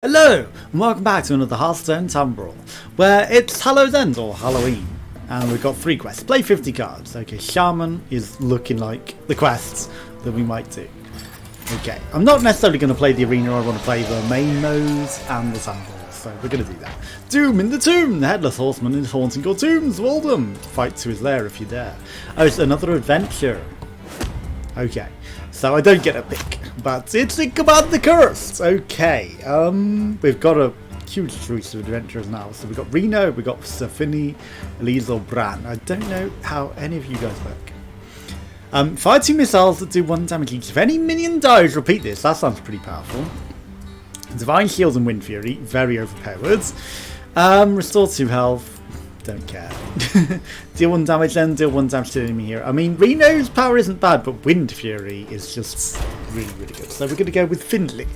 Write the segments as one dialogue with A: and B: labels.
A: Hello, and welcome back to another Hearthstone Town Brawl, where it's Hallow's End, or Halloween, and we've got 3 quests. Play 50 cards. Okay, Shaman is looking like the quests that we might do. Okay, I'm not necessarily going to play the arena, I want to play the main modes and the Town Brawl, so we're going to do that. Doom in the Tomb! The Headless Horseman is haunting your tombs, Waldem! Fight to his lair if you dare. Oh, it's another adventure. Okay, so I don't get a pick. But it's Ichabod the Cursed! Okay, we've got a huge choice of adventurers now. So we've got Reno, we've got Safini, Elise or Bran. I don't know how any of you guys work. Fire 2 missiles that do 1 damage each. If any minion dies, repeat this. That sounds pretty powerful. Divine Shield and Wind Fury, very overpowered. Restore 2 health. Don't care. Deal 1 damage then, deal 1 damage to the enemy here. I mean, Reno's power isn't bad, but Wind Fury is just really, really good. So we're going to go with Findlay.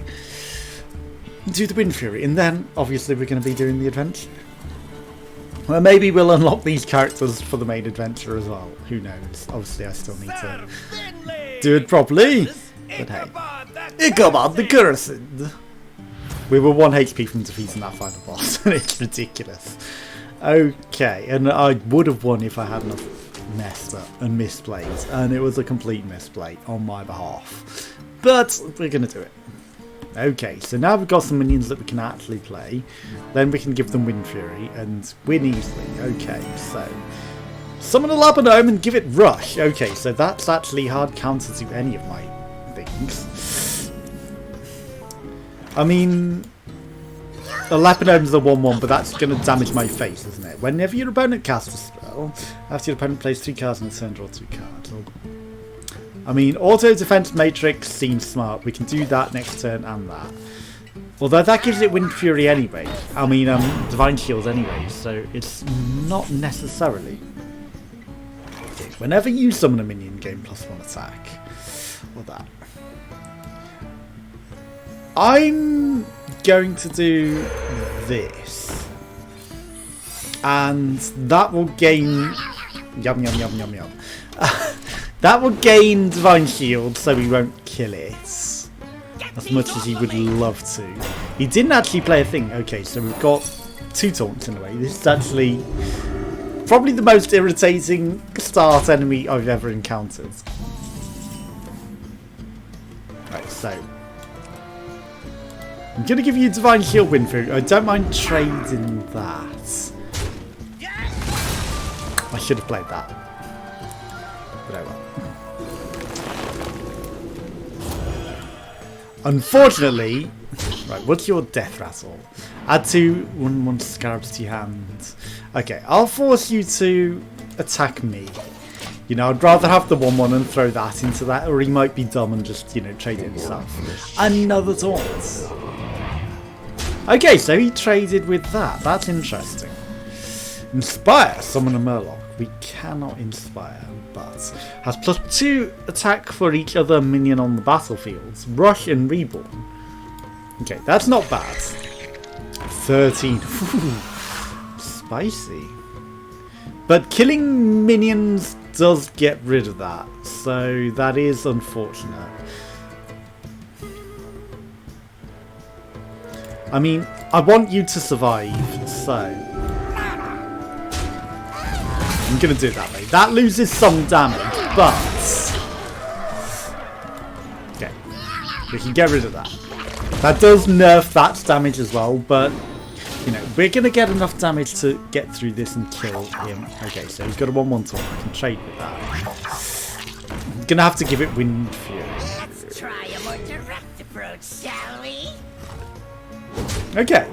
A: Do the Wind Fury, and then, obviously, we're going to be doing the adventure. Well, maybe we'll unlock these characters for the main adventure as well. Who knows? Obviously, I still need to do it properly. But hey. Ichabod the Cursed! We were 1 HP from defeating that final boss, and it's ridiculous. Okay, and I would have won if I hadn't messed up and misplayed, and it was a complete misplay on my behalf. But we're going to do it. Okay, so now we've got some minions that we can actually play. Then we can give them Wind Fury and win easily. Okay, so summon a Labanome and give it Rush. Okay, so that's actually hard counter to any of my things. I mean, the Lapinome's a 1-1, but that's going to damage my face, isn't it? Whenever your opponent casts a spell, after your opponent plays 2 cards in a turn, draw 2 cards. I mean, Auto Defense Matrix seems smart. We can do that next turn and that. Although that gives it Wind Fury anyway. I mean, Divine Shield anyway, so it's not necessarily. Okay, whenever you summon a minion, gain +1 attack. Or that. I'm going to do this, and that will gain yum yum yum yum yum. That will gain Divine Shield, so we won't kill it as much as he would love to. He didn't actually play a thing. Okay, so we've got 2 taunts in a way. This is actually probably the most irritating start enemy I've ever encountered. Right, so I'm going to give you Divine Shield Wind Fury. I don't mind trading that. I should have played that. But oh well. Unfortunately, right, what's your death rattle? Add 2 1/1 scarabs to your hand. Okay, I'll force you to attack me. You know, I'd rather have the 1/1 and throw that into that, or he might be dumb and just, you know, trade it himself. Another taunt. Okay, so he traded with that. That's interesting. Inspire, summon a Murloc. We cannot inspire, but has +2 attack for each other minion on the battlefield. Rush and Reborn. Okay, that's not bad. 13. Ooh, spicy. But killing minions does get rid of that, so that is unfortunate. I mean, I want you to survive, so I'm going to do it that way. That loses some damage, but okay, we can get rid of that. That does nerf that damage as well, but you know, we're going to get enough damage to get through this and kill him. Okay, so he's got a 1/1 taunt. I can trade with that. I'm going to have to give it Wind Fury.
B: Let's try a more direct approach, shall we?
A: Okay.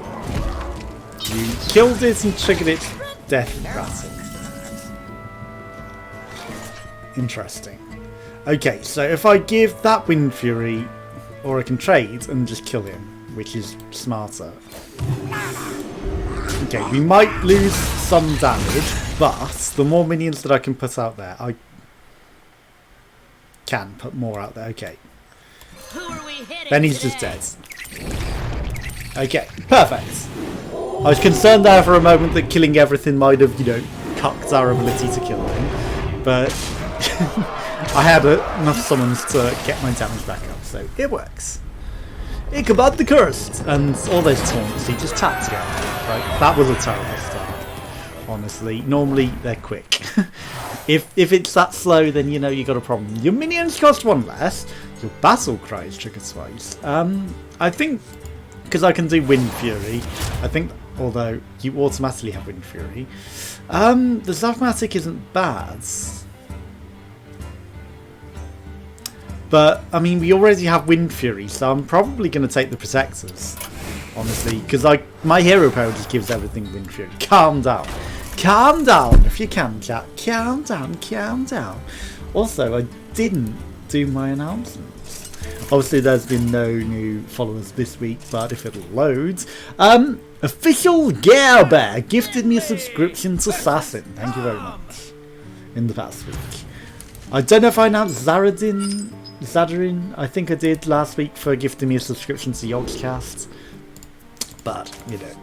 A: You killed it and triggered its death rattle. Interesting. Okay, so if I give that Wind Fury, or I can trade and just kill him, which is smarter. Okay, we might lose some damage, but the more minions that I can put out there, I can put more out there. Okay. Then he's just dead. Okay, perfect. I was concerned there for a moment that killing everything might have, you know, cucked our ability to kill him, but I had enough summons to get my damage back up, so it works. Ichabod the Cursed! And all those taunts, he just tapped together. Right? That was a terrible start, honestly. Normally, they're quick. If it's that slow, then you know you got a problem. Your minions cost 1 less. Your battle cries trigger twice. I think, because I can do Wind Fury, I think, although you automatically have Wind Fury, the Zapmatic isn't bad. But, I mean, we already have Wind Fury, so I'm probably going to take the Protectors, honestly, because my hero power just gives everything Wind Fury. Calm down. Calm down, if you can, chat. Calm down, calm down. Also, I didn't do my announcements. Obviously, there's been no new followers this week, but if it loads... Official Bear gifted me a subscription to Assassin. Thank you very much. In the past week. I don't know if I announced Zadarin, I think I did last week for gifting me a subscription to Yogscast. But, you know,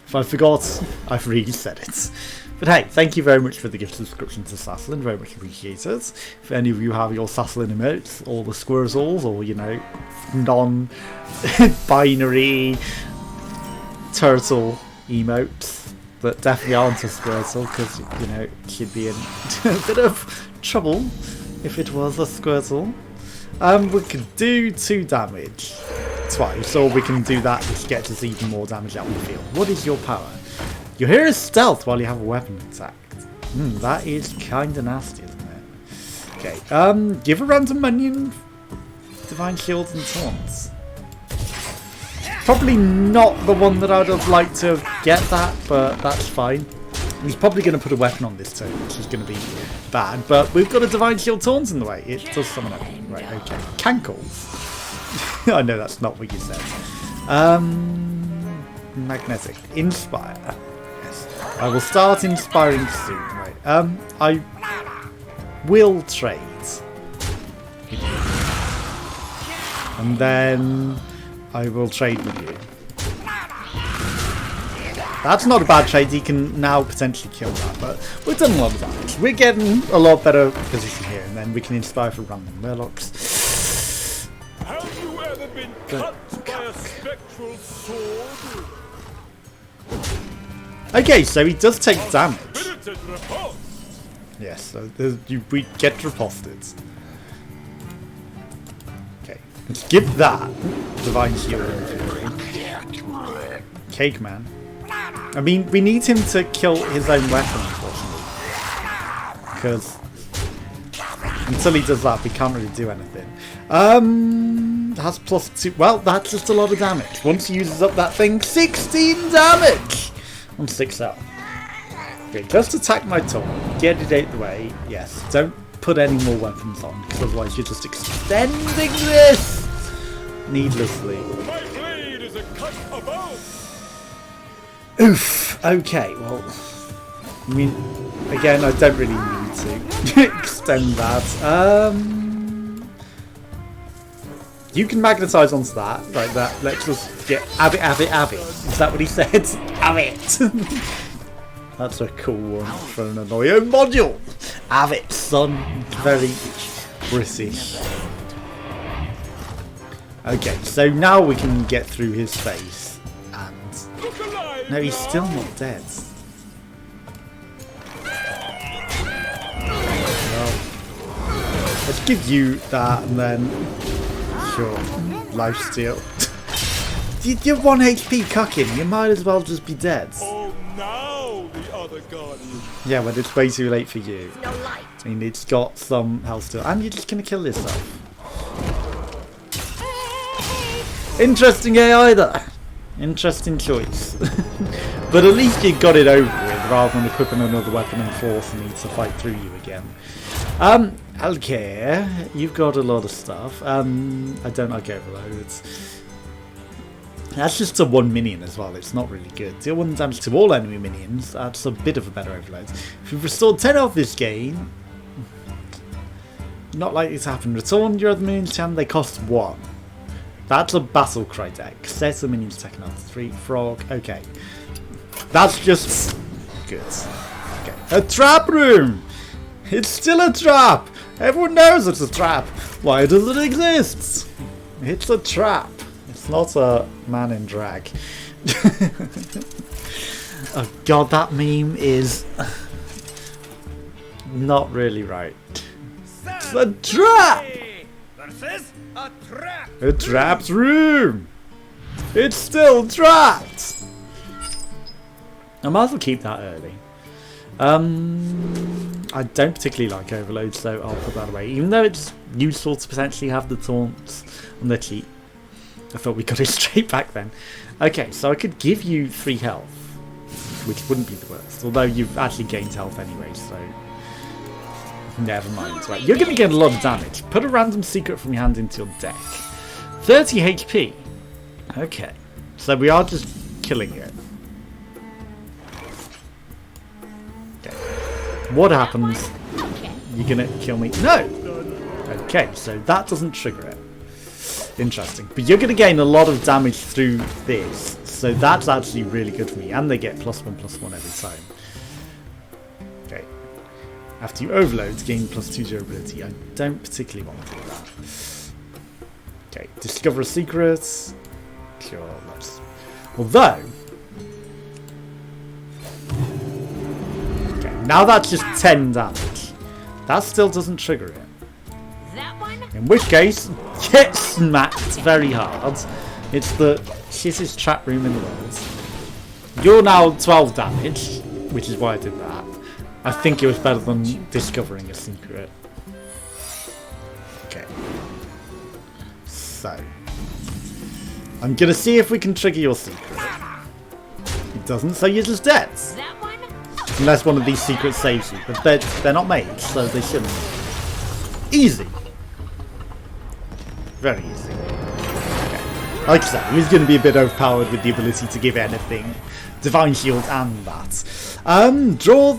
A: if I forgot, I've really said it. But hey, thank you very much for the gift subscription to Sasslin, very much appreciated. If any of you have your Sasslin emotes, or the Squirrels, or, you know, non-binary turtle emotes that definitely aren't a Squirtle, because, you know, she'd be in a bit of trouble if it was a Squirtle. We could do 2 damage twice, or we can do that which gets us even more damage out of the field. What is your power? Your hero is stealth while you have a weapon attacked. That is kinda nasty, isn't it? Okay, give a random minion Divine Shield and Taunts. Probably not the one that I would have liked to get that, but that's fine. He's probably going to put a weapon on this turn, which is going to be bad, but we've got a Divine Shield Taunt in the way. It does summon up. Right, okay. Cankles. I know that's not what you said. Magnetic. Inspire. Yes. I will start inspiring soon. Right. I will trade. And then I will trade with you. That's not a bad trade, he can now potentially kill that, but we've done a lot of damage. We're getting a lot better position here, and then we can inspire for random Murlocs.
C: Have you ever been cut by a spectral sword?
A: Okay, so he does take damage. Yes, so we get riposted. Okay, let's give that Divine Shield. Cake Man. I mean, we need him to kill his own weapon, unfortunately. Because until he does that, we can't really do anything. Has +2. Well, that's just a lot of damage. Once he uses up that thing, 16 damage on 6 health. Okay, just attack my taunt. Get it out the way. Yes, don't put any more weapons on, because otherwise you're just extending this needlessly.
C: My blade is a cut above.
A: Oof. Okay, well, I mean, again, I don't really need to extend that. You can magnetize onto that, like that. Let's just get have it. Is that what he said? Have it. That's a cool one for an annoying module. Have it, son. Very British. Okay, so now we can get through his face, and no, he's still not dead. Well, let's give you that, and then sure, lifesteal. You're 1 HP cucking. You might as well just be dead.
C: Oh, now the other guardian.
A: Yeah, but it's way too late for you.
B: No light.
A: I mean, it's got some health still, and you're just gonna kill yourself. Interesting AI there. Interesting choice. But at least you got it over with, rather than equipping another weapon and forcing me to fight through you again. Okay, you've got a lot of stuff. I don't like overloads. That's just a 1 minion as well, it's not really good. Deal 1 damage to all enemy minions, that's a bit of a better overload. If you've restored 10 health this game, not likely to happen. Return your other minions to hand, they cost 1. That's a battle cry deck. Set the minions attacking after 3. Frog. Okay. That's just good. Okay. A trap room! It's still a trap! Everyone knows it's a trap! Why does it exist? It's a trap. It's not a man in drag. Oh god, that meme is not really right. It's a trap!
C: Versus a trap.
A: A trapped room! It's still trapped! I might as well keep that early. I don't particularly like overload, so I'll put that away. Even though it's useful to potentially have the taunts and the cheat. I thought we got it straight back then. Okay, so I could give you 3 health, which wouldn't be the worst. Although you've actually gained health anyway, so never mind. Right, you're going to get a lot of damage. Put a random secret from your hand into your deck. 30 HP. Okay, so we are just killing it. Okay. What happens? You're going to kill me? No! Okay, so that doesn't trigger it. Interesting. But you're going to gain a lot of damage through this. So that's actually really good for me. And they get +1/+1 every time. Okay. After you overload, gain +2 durability. I don't particularly want to do that. Okay. Discover a secret. Sure, let's... Although... Okay, now that's just 10 damage. That still doesn't trigger it. In which case, get smacked very hard. It's the shittest trap room in the world. You're now 12 damage, which is why I did that. I think it was better than discovering a secret. Okay. So. I'm going to see if we can trigger your secret. It doesn't, so you're just dead. Unless one of these secrets saves you. But they're not made, so they shouldn't. Easy. Very easy. Okay. Like I said, he's going to be a bit overpowered with the ability to give anything. Divine Shield and that. Draw...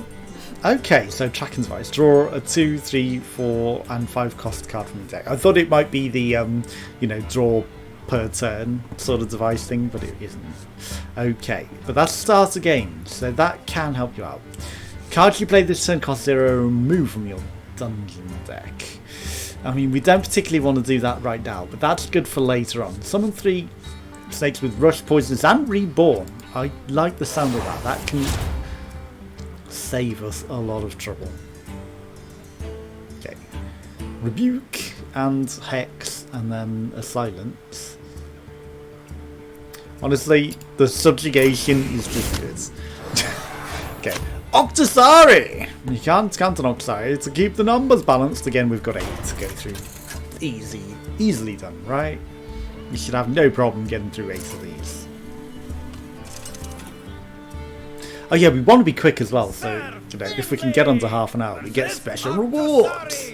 A: Okay, so Tracking Device. Draw a 2, 3, 4 and 5 cost card from the deck. I thought it might be the, you know, draw per turn sort of device thing, but it isn't. Okay, but that's start a game, so that can help you out. Cards you play this turn cost 0, remove from your dungeon deck. I mean, we don't particularly want to do that right now, but that's good for later on. Summon 3 snakes with Rush, Poisonous, and Reborn. I like the sound of that. That can save us a lot of trouble. Okay. Rebuke and Hex, and then a Silence. Honestly, the subjugation is just good. Okay. Octosari! You can't count an Octosari to keep the numbers balanced. Again, we've got 8 to go through. Easily done, right? You should have no problem getting through 8 of these. Oh yeah, we want to be quick as well, so you know, if we can get under half an hour, we get special rewards.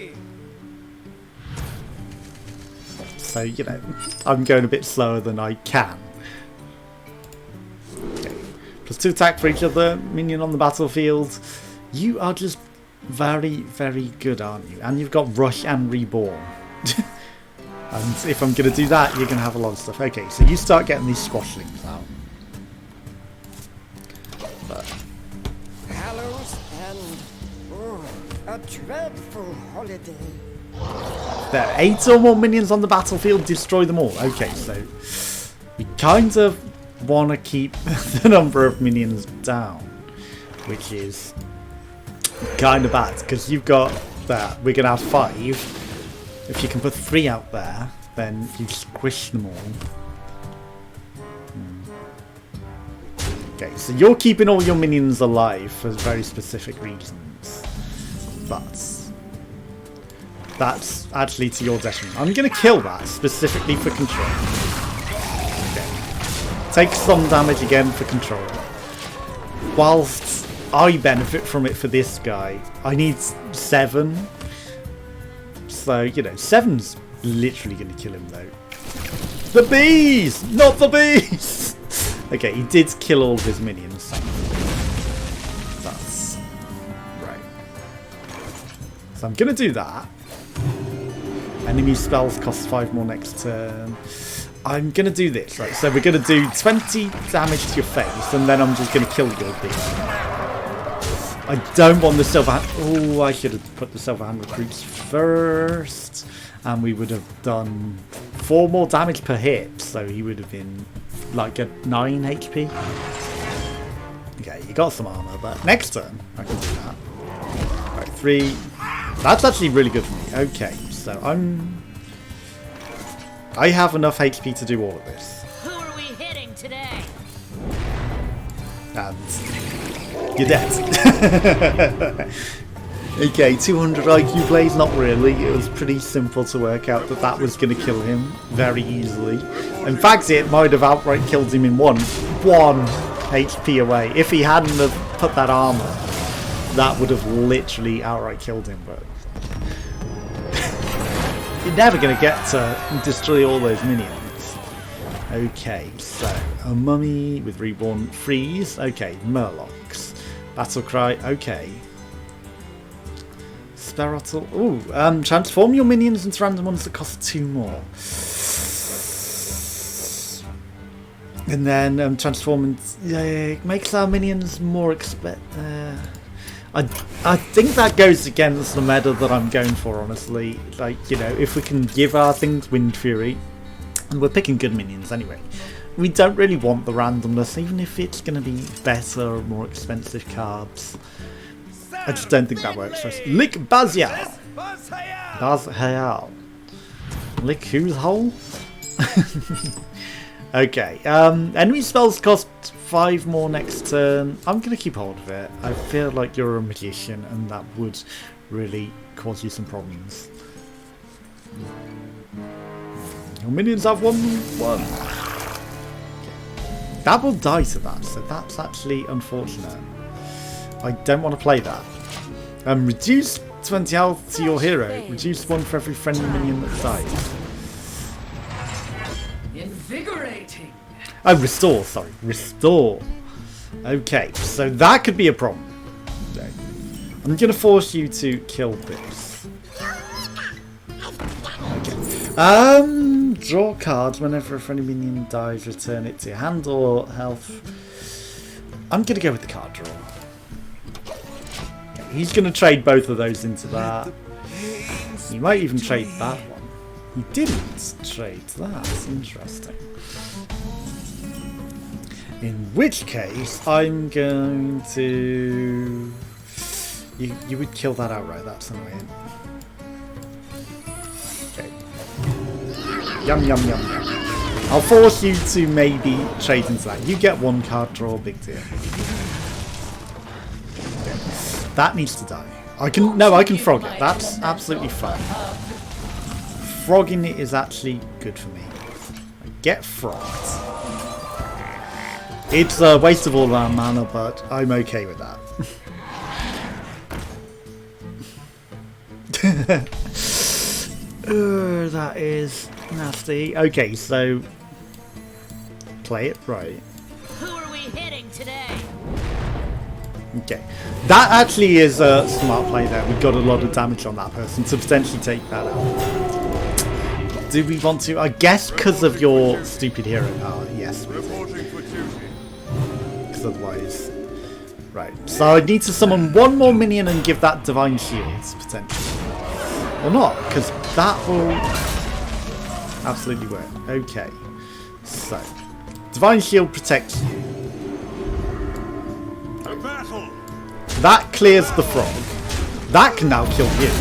A: So, you know, I'm going a bit slower than I can. +2 attack for each other minion on the battlefield. You are just very, very good, aren't you? And you've got Rush and Reborn. And if I'm going to do that, you're going to have a lot of stuff. Okay, so you start getting these squashlings out. But...
D: Hallows and a dreadful holiday.
A: There are 8 or more minions on the battlefield. Destroy them all. Okay, so we kind of want to keep the number of minions down, which is kind of bad because you've got that. We're gonna have 5. If you can put 3 out there, then you squish them all. Okay, so you're keeping all your minions alive for very specific reasons, but that's actually to your detriment. I'm gonna kill that specifically for control. Take some damage again for control. Whilst I benefit from it for this guy, I need 7. So, you know, 7's literally going to kill him though. The bees! Not the bees! Okay, he did kill all of his minions. That's right. So I'm going to do that. Enemy spells cost 5 more next turn. I'm going to do this, right? So we're going to do 20 damage to your face, and then I'm just going to kill your beast. I don't want the silver hand... Oh, I should have put the silver hand recruits first. And we would have done 4 more damage per hit, so he would have been like a 9 HP. Okay, you got some armor, but next turn I can do that. Right, 3. That's actually really good for me. Okay, so I have enough HP to do all of this.
B: Who are we hitting today?
A: And you're dead. Okay, 200 IQ plays, not really. It was pretty simple to work out that that was going to kill him very easily. In fact, it might have outright killed him in one HP away. If he hadn't have put that armor, that would have literally outright killed him. But you're never going to get to destroy all those minions. Okay, so a mummy with reborn freeze. Okay, murlocs. Battle cry. Okay. Sparrow. Ooh, transform your minions into random ones that cost 2 more. And then transform makes our minions more I think that goes against the meta that I'm going for, honestly. Like, you know, if we can give our things Wind Fury, and we're picking good minions anyway, we don't really want the randomness, even if it's going to be better or more expensive cards. I just don't think that works for us. Lick Bazial! Bazial. Lick whose hole? Okay, enemy spells cost 5 more next turn. I'm going to keep hold of it. I feel like you're a magician and that would really cause you some problems. Your minions have 1/1. That will die to that, so that's actually unfortunate. I don't want to play that. Reduce 20 health to your hero. Reduce 1 for every friendly minion that dies.
E: Invigorating.
A: Oh, restore, sorry. Restore. Okay, so that could be a problem. Okay. I'm going to force you to kill this. Okay. Draw cards whenever a friendly minion dies. Return it to your hand or health. I'm going to go with the card draw. He's going to trade both of those into that. He might even trade that one. He didn't trade that. That's interesting. In which case, I'm going to... You would kill that outright. That's annoying. Okay. Yum, yum, yum, yum. I'll force you to maybe trade into that. You get 1 card draw. Big deal. That needs to die. I can frog it. That's absolutely fine. Frogging it is actually good for me. Get frogged. It's a waste of all our mana, but I'm okay with that. That is nasty. Okay, so play it right.
B: Who are we hitting today?
A: Okay, that actually is a smart play there. We got a lot of damage on that person to potentially take that out. Do we want to? I guess because of your stupid hero. Oh, yes. Because otherwise... Right, so I need to summon 1 more minion and give that Divine Shields, potentially. Or not, because that will absolutely work. Okay, so Divine Shield protects you. That clears the frog. That can now kill you.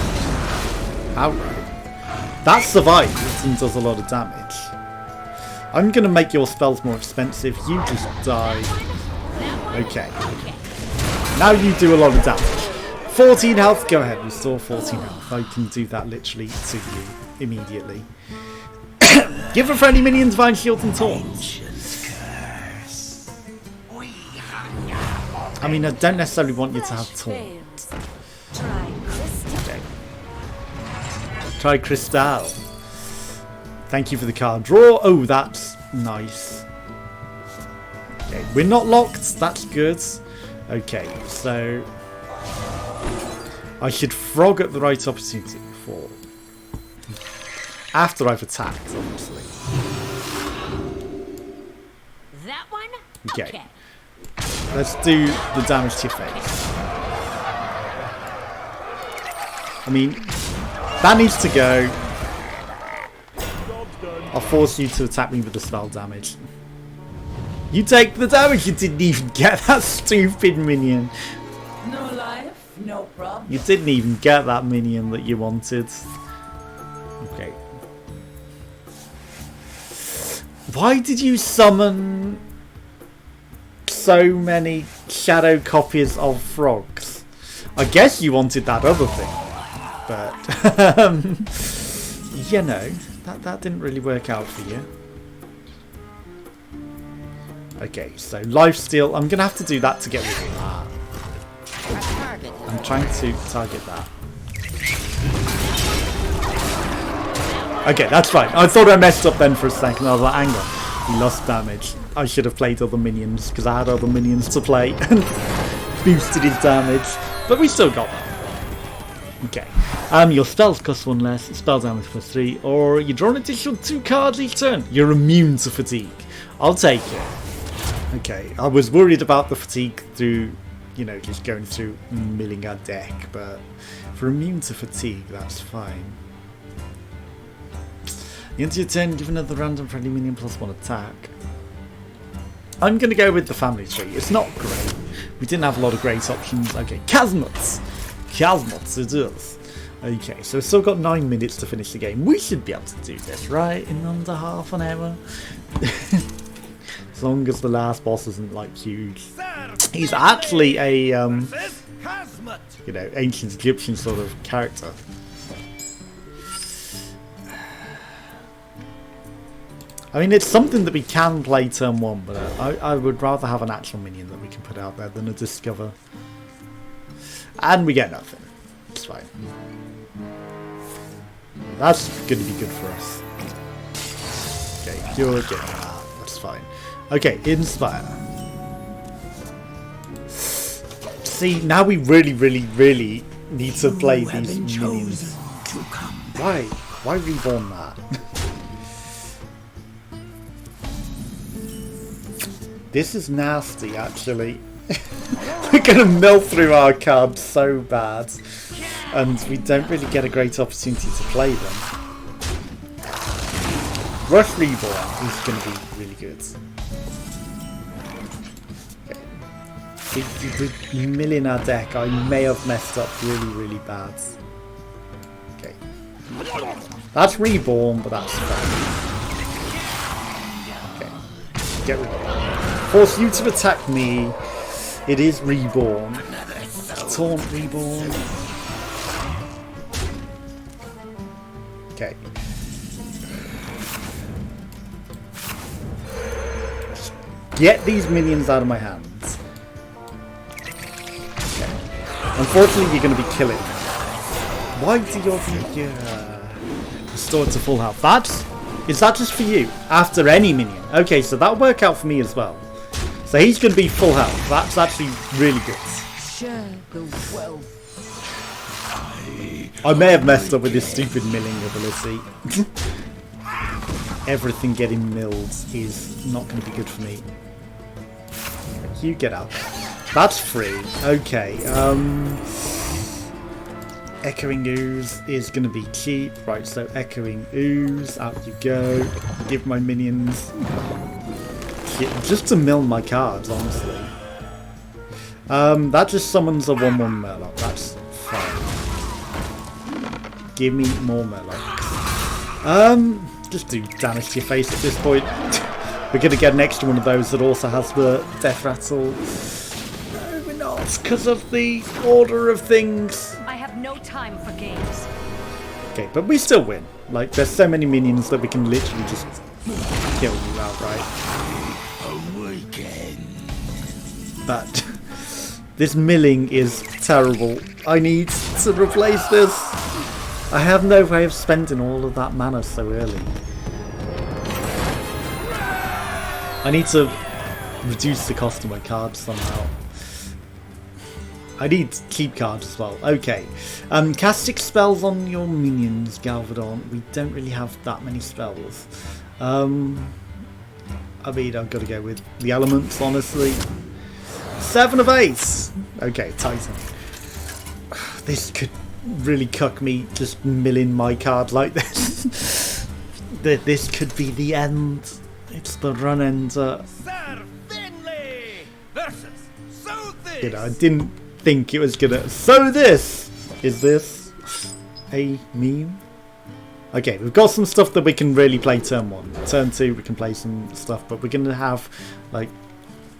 A: Outright. That survives and does a lot of damage. I'm going to make your spells more expensive. You just die. Okay. Now you do a lot of damage. 14 health. Go ahead. Restore 14 health. I can do that literally to you immediately. Give a friendly minion Divine Shield and Taunt. I mean, I don't necessarily want you to have Taunt. Okay. Try Crystal. Thank you for the card draw. Oh, that's nice. Okay, we're not locked. That's good. Okay, so I should frog at the right opportunity before. After I've attacked, obviously.
B: That one?
A: Okay. Let's do the damage to your face. I mean, that needs to go. I'll force you to attack me with the spell damage. You take the damage. You didn't even get that stupid minion.
B: No life, no problem.
A: You didn't even get that minion that you wanted. Okay. Why did you summon so many shadow copies of frogs? I guess you wanted that other thing, but you know, that didn't really work out for you. Okay, so lifesteal. I'm gonna have to do that to get rid of that. I'm trying to target that. Okay, that's fine. I thought I messed up then for a second. I was like, hang on, he lost damage. I should have played other minions because I had other minions to play and boosted his damage. But we still got that. Okay. Your spells cost 1 less, spell damage plus 3, or you draw an additional 2 cards each turn. You're immune to fatigue. I'll take it. Okay, I was worried about the fatigue through, you know, just going through milling our deck, but for immune to fatigue, that's fine. Into your turn, give another random friendly minion plus 1 attack. I'm going to go with the family tree. It's not great. We didn't have a lot of great options. Okay, Chasmots. Chasmots it is. Okay, so we've still got 9 minutes to finish the game. We should be able to do this, right? In under half an hour. As long as the last boss isn't, like, huge. He's actually a, you know, ancient Egyptian sort of character. I mean, it's something that we can play turn 1, but I would rather have an actual minion that we can put out there than a discover. And we get nothing. It's fine. That's going to be good for us. Okay, you're getting that. That's fine. Okay, inspire. See, now we really, really, really need to play these minions. Why? Why reborn that? This is nasty, actually. We're going to mill through our cards so bad. And we don't really get a great opportunity to play them. Rush Reborn is going to be really good. Okay. With milling our deck, I may have messed up really, really bad. Okay. That's Reborn, but that's fine. Okay. Get rid of it. Force you to attack me. It is Reborn. Taunt Reborn. Okay. Just get these minions out of my hands. Okay. Unfortunately, you're going to be killing. Why do you restore to full health? Is that just for you? After any minion? Okay, so that'll work out for me as well. So he's going to be full health. That's actually really good.
B: Share the wealth.
A: I may have messed up with this stupid milling ability. Everything getting milled is not going to be good for me. You get out. That's free. Okay. Echoing Ooze is going to be cheap. Right, so Echoing Ooze. Out you go. Give my minions... just to mill my cards, honestly. That just summons a 1/1 Murloc. That's fine. Give me more Murlocs. Just do damage to your face at this point. We're going to get an extra one of those that also has the Death Rattle. No, we're not, because of the order of things.
B: I have no time for games.
A: Okay, but we still win. Like, there's so many minions that we can literally just kill you outright. But this milling is terrible. I need to replace this. I have no way of spending all of that mana so early. I need to reduce the cost of my cards somehow. I need cheap cards as well. Okay. Casting spells on your minions, Galvadon. We don't really have that many spells. I mean, I've got to go with the elements, honestly. 7 of 8! Okay, Titan. This could really cuck me, just milling my card like this. that this could be the end. It's the run ender.
C: Sir Finley versus Southis.
A: You know, I didn't think it was gonna. So this is this a meme? Okay, we've got some stuff that we can really play turn 1. Turn 2 we can play some stuff, but we're gonna have like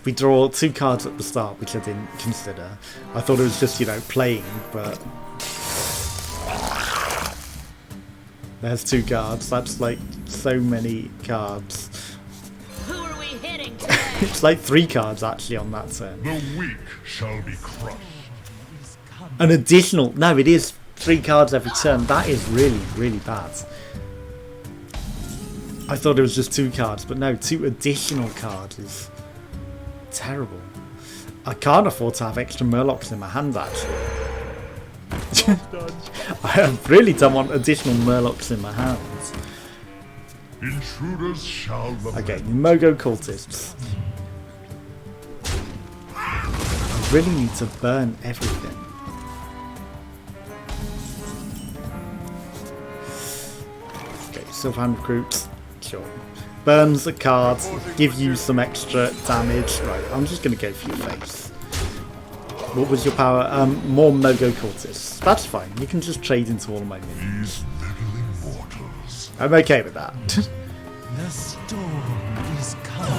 A: we draw 2 cards at the start, which I didn't consider. I thought it was just, you know, playing, but there's 2 cards. That's like so many cards.
B: Who are we hitting today?
A: It's like 3 cards actually on that turn.
E: The weak shall be crushed.
A: An additional... No, it is 3 cards every turn. That is really, really bad. I thought it was just 2 cards, but no, 2 additional cards is terrible. I can't afford to have extra Murlocs in my hand, actually. I really don't want additional Murlocs in my hands.
E: Intruders shall lament.
A: Okay, Mogo cultists. I really need to burn everything. Okay, Sylvan recruits. Sure. Burns a card, give you some extra damage. Right, I'm just going to go for your face. What was your power? More Mogo cultists. That's fine. You can just trade into all of my minions.
E: These meddling mortals.
A: I'm okay with that.
F: The storm is coming.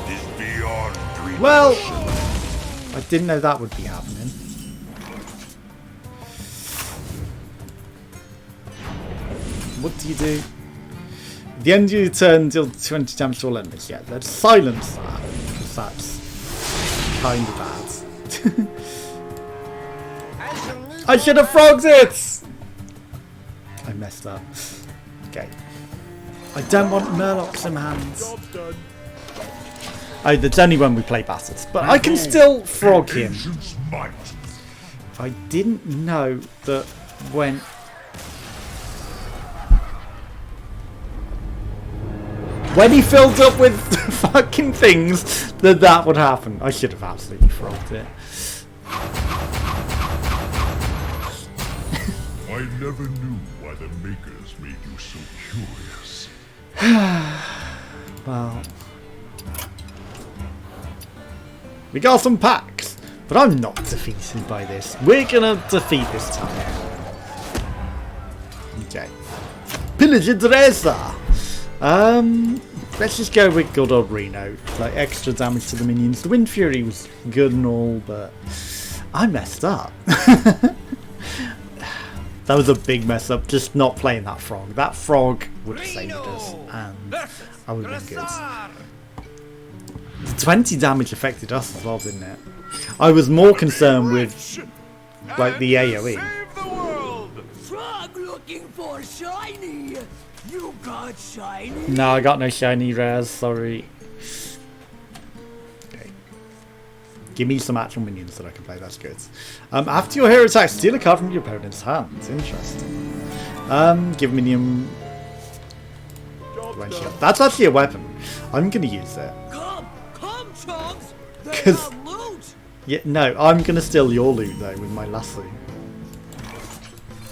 E: Is beyond dream.
A: Well, I didn't know that would be happening. What do you do? At the end of your turn, deal 20 damage to all enemies. Yeah, let's silence that, because that's kind of bad. I should have frogged it! I messed up. Okay. I don't want Murlocs in my hands.
C: Job done.
A: Oh, that's only when we play battles. But I can still frog him.
E: Ancient's might.
A: I didn't know that when... When he filled up with fucking things, that would happen. I should have absolutely frogged it.
E: I never knew why the makers made you so curious.
A: Well... We got some packs, but I'm not defeated by this. We're gonna defeat this time. Okay. Pillager Dresser! Let's just go with good old Reno. Like, extra damage to the minions. The Wind Fury was good and all, but I messed up. That was a big mess up, just not playing that frog. That frog would have saved us, and I would have been good. The 20 damage affected us as well, didn't it? I was more concerned with, like, the AoE.
C: Save the world.
B: Frog looking for shiny. You got shiny?
A: No, I got no shiny rares, sorry. Okay. Give me some actual minions that I can play, that's good. After your hero attack, steal a card from your opponent's hand. Interesting. Give minion... That's actually a weapon. I'm going to use it.
B: Come, chunks. They
A: 'Cause-
B: got loot.
A: Yeah, no, I'm going to steal your loot, though, with my lasso.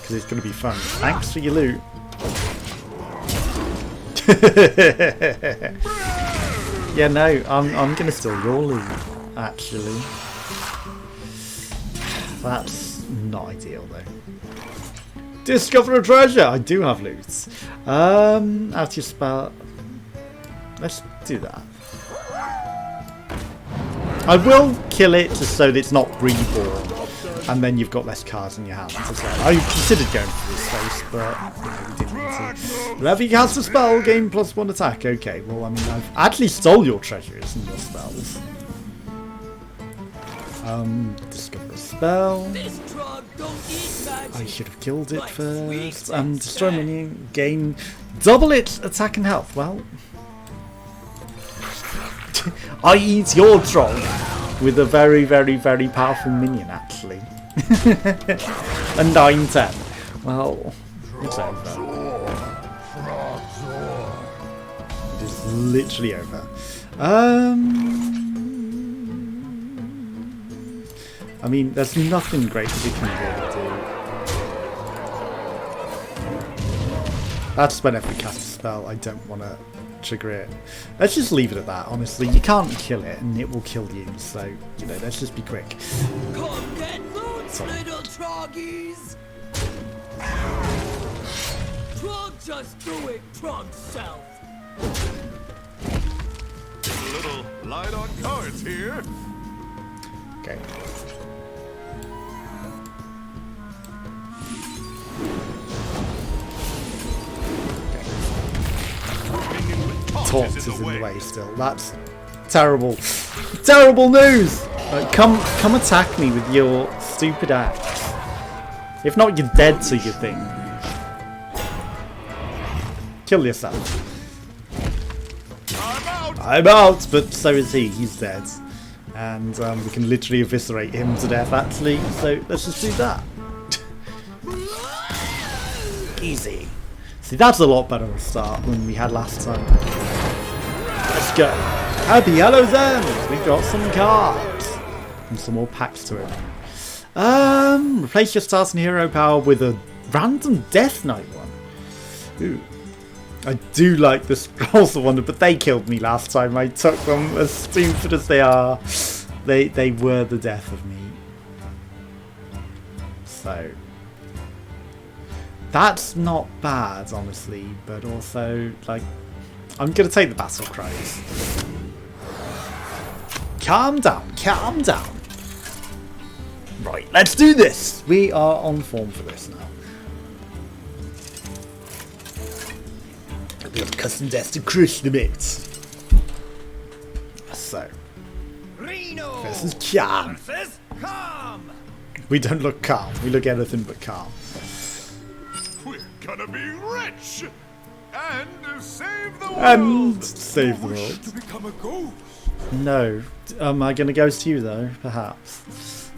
A: Because it's going to be fun. Thanks for your loot. Yeah, no, I'm going to steal your loot, actually. That's not ideal, though. Discover a treasure! I do have loot. Out your spell. Let's do that. I will kill it just so that it's not reborn, and then you've got less cards in your hands as well. I considered going for this space, but you know, we didn't need to. Whenever you cast a spell, gain +1 attack. Okay, well, I mean, I've actually stole your treasures and your spells. Discover a spell.
B: This drug don't eat magic.
A: I should have killed it first. Destroy minion, gain double its attack and health. Well, I eat your troll with a very, very, very powerful minion, actually. A 9/10. Well, it's over. It is literally over. I mean, there's nothing great that we can really do. That's whenever we cast a spell, I don't want to trigger it. Let's just leave it at that, honestly. You can't kill it, and it will kill you, so, you know, let's just be quick.
B: Come get loose, little troggies! Trog just do it, Trog self!
E: A little light on cards here.
A: Okay. Taunt is in the way still. That's terrible. Terrible news! Come attack me with your stupid axe. If not, you're dead to your thing. Kill yourself. I'm out, but so is he. He's dead. And we can literally eviscerate him to death, actually. So let's just do that. Easy. See, that's a lot better of a start than we had last time. Let's go. Happy Hallow's End! We got some cards. And some more packs to it. Replace your starting hero power with a random Death Knight one. Ooh. I do like the Scrolls of Wonder, but they killed me last time. I took them, as stupid as they are. They were the death of me. So that's not bad, honestly, but also, like, I'm gonna take the Battle Cries. Calm down, calm down. Right, let's do this. We are on form for this now. Build custom decks to crush the mates. So, this is calm. We don't look calm. We look anything but calm.
E: We're gonna be rich and save the world.
A: And save the world.
C: To become a ghost.
A: No. Am I going to ghost you though? Perhaps.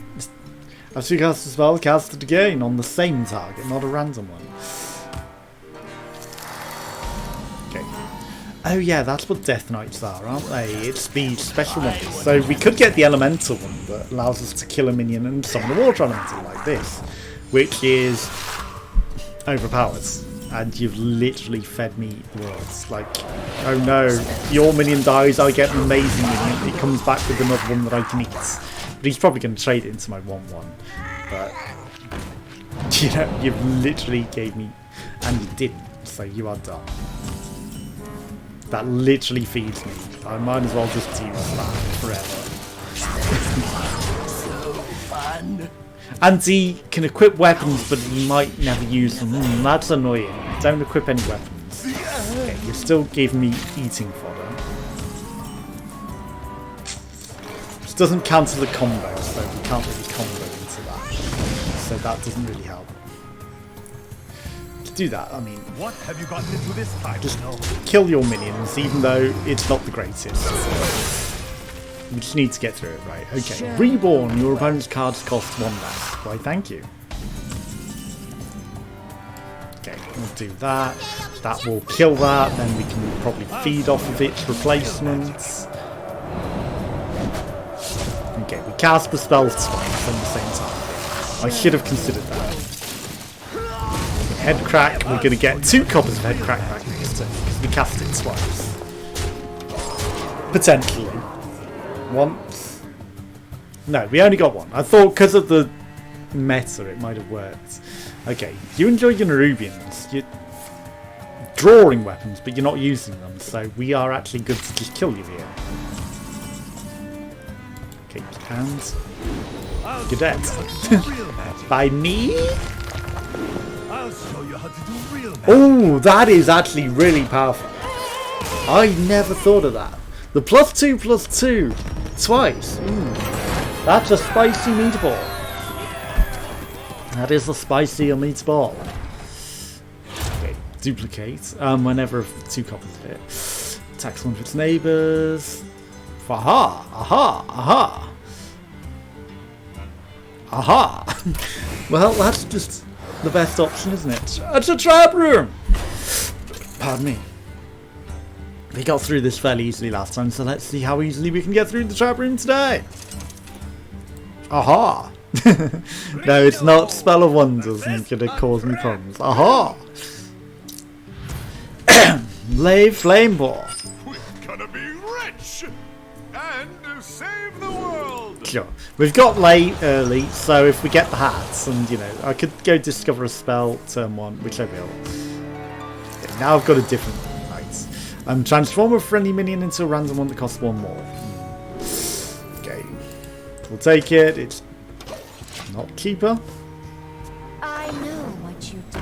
A: After you cast a spell, cast it again on the same target, not a random one. Okay. Oh yeah, that's what Death Knights are, aren't they? It's the special ones. So we could get the elemental one that allows us to kill a minion and summon a water elemental like this, which is overpowered. And you've literally fed me words. Like, oh no, your minion dies, I get an amazing minion. It comes back with another one that I can eat. But he's probably going to trade it into my 1/1. But, you know, you've literally gave me, and you didn't, so you are dumb. That literally feeds me. I might as well just use that forever.
B: So fun.
A: And he can equip weapons, but he might never use them. That's annoying. Don't equip any weapons. Okay, you're still giving me eating fodder. Which doesn't cancel the combo, so we can't really combo into that. So that doesn't really help. To do that, I mean,
C: What have you gotten into this time?
A: just kill your minions, even though it's not the greatest. We just need to get through it, right? Okay. Reborn. Your opponent's cards cost 1 less. Why, thank you. Okay, we'll do that. That will kill that. Then we can probably feed off of its replacements. Okay, we cast the spell twice on the same time. I should have considered that. Head crack. We're going to get 2 copies of head crack back next turn because we cast it twice. Potentially. Once. No, we only got 1. I thought because of the meta it might have worked. Okay, you enjoy your Nerubians. You're drawing weapons, but you're not using them, so we are actually good to just kill you here. Okay, and you're dead. By me?
C: I'll show you how to do real magic.
A: Oh, that is actually really powerful. I never thought of that. The +2/+2 twice. That's a spicy meatball. That is a spicier meatball. Okay, duplicate. Whenever 2 copies of it. Attacks one of its neighbours. Aha! Aha! Aha! Aha! Well, that's just the best option, isn't it? It's a trap room! Pardon me. We got through this fairly easily last time, so let's see how easily we can get through the trap room today. Aha! No, it's not Spell of Wonders and gonna cause me problems. Aha! Lay Flame Ball.
E: We're gonna be rich and save the world.
A: Sure. We've got lay early, so if we get the hats, and you know, I could go discover a spell turn 1, which I will. Okay, now I've got a different night. Transform a friendly minion into a random one that costs 1 more. Okay. We'll take it. It's not cheaper.
G: I know what you did.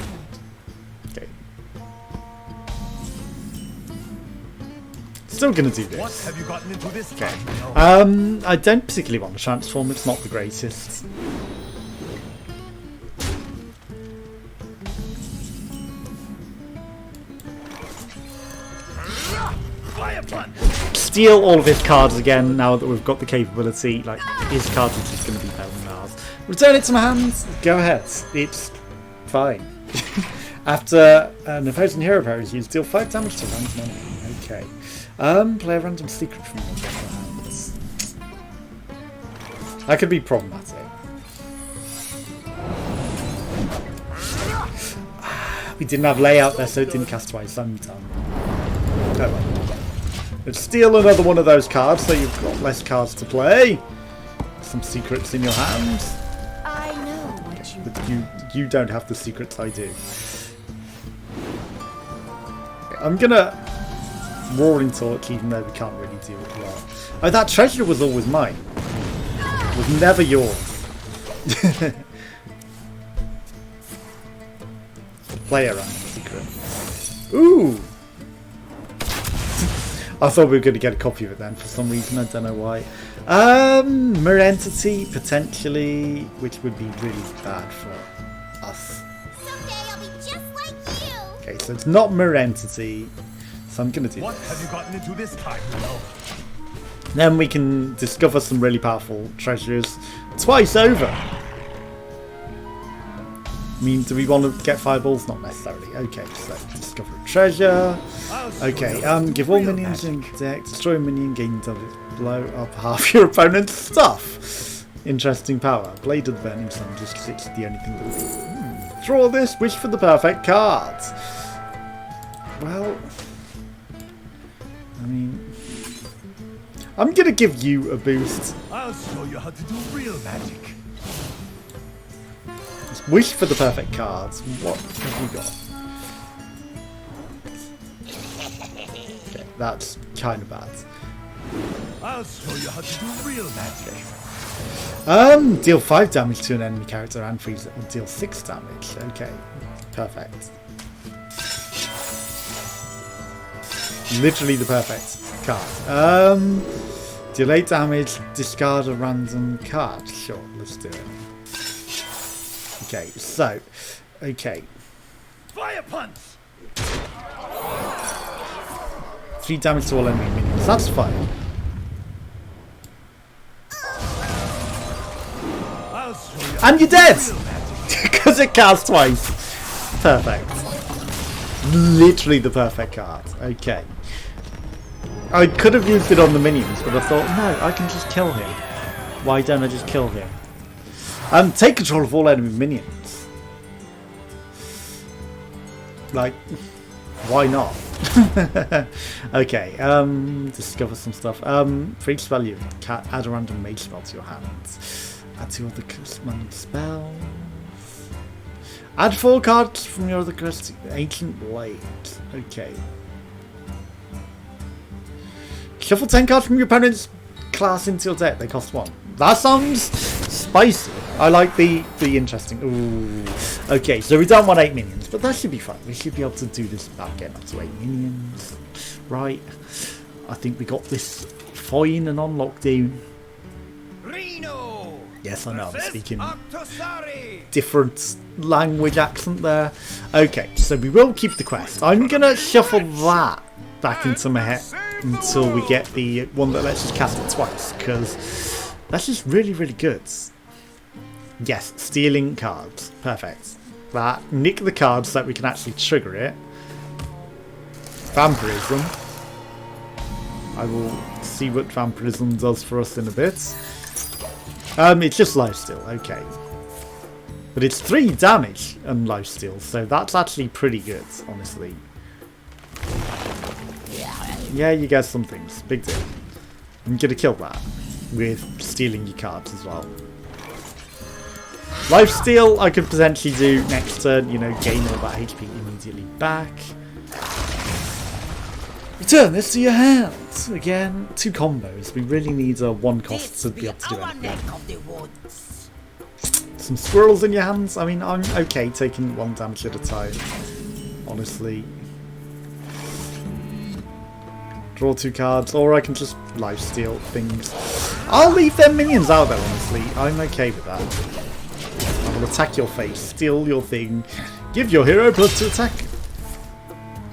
A: Okay. Still gonna do this.
F: What have you gotten into this time?
A: I don't particularly want to transform. It's not the greatest. Steal all of his cards again now that we've got the capability. Like, his cards are just going to be better than ours. Return it to my hands. Go ahead. It's fine. After an opposing hero power is used, deal 5 damage to random enemy. Okay. Play a random secret from your hands. That could be problematic. We didn't have layout there, so it didn't cast twice. I'm done. Oh well. Let's steal another one of those cards, so you've got less cards to play. Some secrets in your hands.
G: I know what you
A: But you don't have the secrets I do. Okay, I'm gonna Roaring Torch, even though we can't really do it well. Oh, that treasure was always mine. It was never yours. Play around secret. Ooh! I thought we were going to get a copy of it then for some reason. I don't know why. Mirror Entity, potentially, which would be really bad for us.
G: Someday I'll be just like you.
A: Okay, so it's not Mirror Entity. So I'm going to do
F: What
A: this.
F: have you gotten into this time?
A: Then we can discover some really powerful treasures twice over. I mean, do we want to get fireballs? Not necessarily. Okay, so discover a treasure. Okay, give all minions in deck, destroy a minion, gain double, blow up half your opponent's stuff. Interesting power. Blade of the Burning Sun, just because it's the only thing that... Draw this, wish for the perfect card. Well... I mean... I'm going to give you a boost.
F: I'll show you how to do real magic.
A: Wish for the perfect cards. What have we got? Okay, that's kind of bad.
F: I'll show you how to do real magic.
A: Deal 5 damage to an enemy character and freeze it will deal 6 damage. Okay, perfect. Literally the perfect card. Deal 8 damage, discard a random card. Sure, let's do it. Okay, so, okay.
F: Fire punch!
A: 3 damage to all enemy minions. That's fine.
F: I'll show you
A: And you're dead! Because it casts twice. Perfect. Literally the perfect card. Okay. I could have used it on the minions, but I thought, no, I can just kill him. Why don't I just kill him? Take control of all enemy minions. Like, why not? Okay, discover some stuff. For each spell you add a random mage spell to your hand. Add 2 other command spells. Add 4 cards from your other quest to Ancient Blade. Okay. Shuffle 10 cards from your opponent's class into your deck. They cost 1. That sounds spicy. I like the interesting. Ooh. Okay, so we don't want 8 minions, but that should be fine. We should be able to do this without getting up to 8 minions. Right. I think we got this fine and on lockdown.
B: Reno!
A: Yes, I know, I'm speaking
B: Octosari!
A: different language accent there. Okay, so we will keep the quest. I'm going to shuffle that back into my head until we get the one that lets us cast it twice, because that's just really, really good. Yes, stealing cards. Perfect. That. Nick the cards so that we can actually trigger it. Vampirism. I will see what Vampirism does for us in a bit. It's just lifesteal, okay. But it's 3 damage and lifesteal, so that's actually pretty good, honestly. Yeah, you get some things. Big deal. I'm gonna kill that with stealing your cards as well. Lifesteal I could potentially do next turn, you know, gain all that HP immediately back. Return this to your hands. Again, 2 combos. We really need a 1 cost to be able to do anything. Some squirrels in your hands. I mean, I'm okay taking 1 damage at a time. Honestly. Draw 2 cards, or I can just lifesteal things. I'll leave them minions out there, honestly. I'm okay with that. I will attack your face, steal your thing, give your hero +2 attack,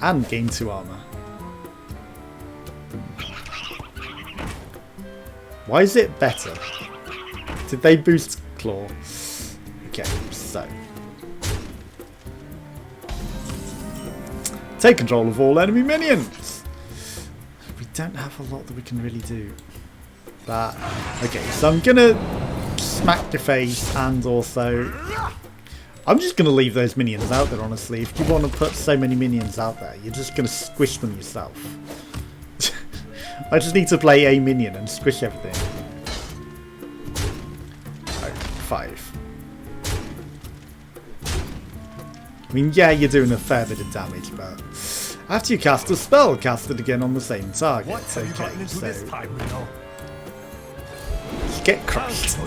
A: and gain 2 armor. Why is it better? Did they boost claw? Okay, so. Take control of all enemy minions! We don't have a lot that we can really do. That. Okay, so I'm gonna smack your face and also... I'm just gonna leave those minions out there, honestly. If you want to put so many minions out there, you're just gonna squish them yourself. I just need to play a minion and squish everything. Oh, 5. I mean, yeah, you're doing a fair bit of damage, but after you cast a spell, cast it again on the same target. Okay, so get crushed.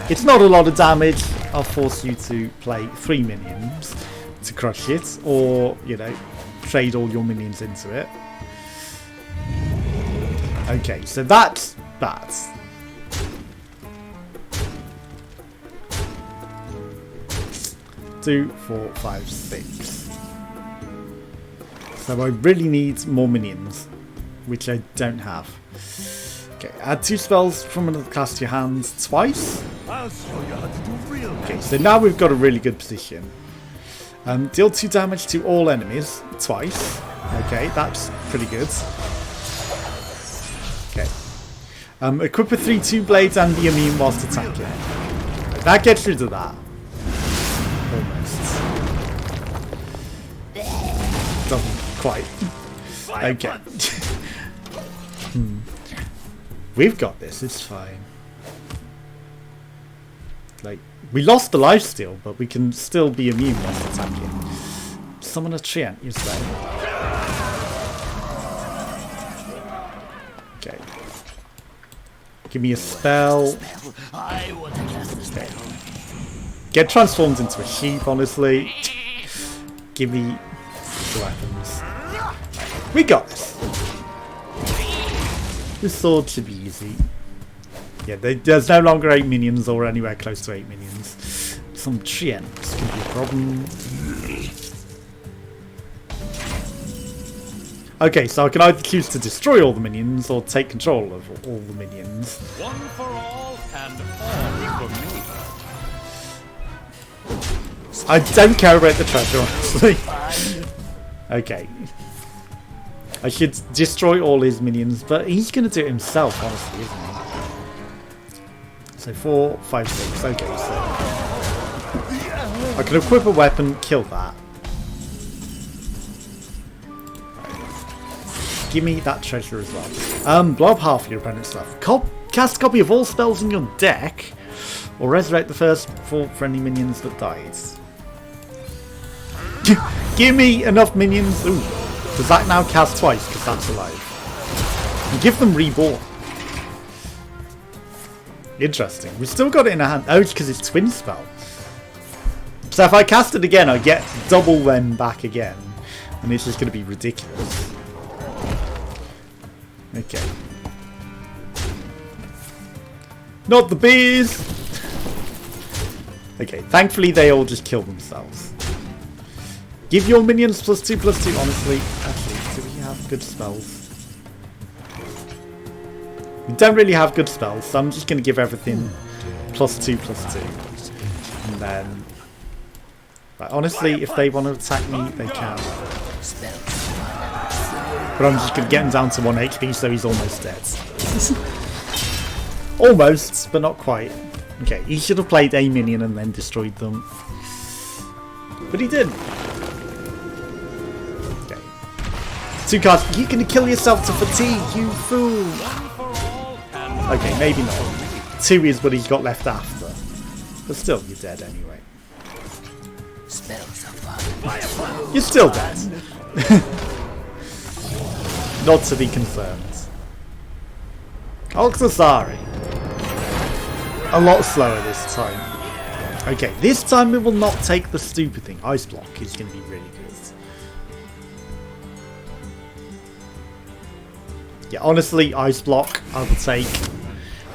A: It's not a lot of damage. I'll force you to play 3 minions to crush it, or, you know, trade all your minions into it. Okay, so that's that. Two, 4, 5, 6. So I really need more minions, which I don't have. Okay, add 2 spells from another class to your hands twice.
F: I'll show you how to do real
A: Okay, so now we've got a really good position. Deal 2 damage to all enemies twice. Okay, that's pretty good. Okay. Equip a 3/2 blades and be immune whilst attacking. That gets rid of that. Almost. Doesn't quite. Okay. We've got this, it's fine. Like, we lost the lifesteal, but we can still be immune whilst attacking. Summon a treant, you say? Okay. Give me a spell. Okay. Get transformed into a sheep, honestly. Give me the weapons. We got this. This sword should be easy. Yeah, there's no longer 8 minions or anywhere close to 8 minions. Some treants could be a problem. Okay, so I can either choose to destroy all the minions or take control of all the minions.
E: One for all and all for me.
A: I don't care about the treasure, honestly. Okay. I should destroy all his minions, but he's going to do it himself, honestly, isn't he? So 4, 5, 6. Okay, so I can equip a weapon, kill that. Give me that treasure as well. Blow up half your opponent's stuff. Cast a copy of all spells in your deck, or resurrect the first 4 friendly minions that died. Give me enough minions. Ooh. Does that now cast twice? Because that's alive. And give them reborn. Interesting. We've still got it in our hand. Oh, it's because it's twin spell. So if I cast it again, I get double them back again. And it's just going to be ridiculous. Okay. Not the bees! Okay, thankfully they all just kill themselves. Give your minions +2/+2, honestly. Actually, do we have good spells? We don't really have good spells, so I'm just going to give everything +2/+2. And then... Right, honestly, if they want to attack me, they can. But I'm just going to get him down to 1 HP, so he's almost dead. Almost, but not quite. Okay, he should have played a minion and then destroyed them. But he didn't. Okay. 2 cards. You're gonna kill yourself to fatigue, you fool! Okay, maybe not. 2 is what he's got left after. But still, you're dead anyway. You're still dead. Not to be concerned. Oxasari. A lot slower this time. Okay, this time we will not take the stupid thing. Ice Block is going to be really good. Yeah, honestly, Ice Block I will take.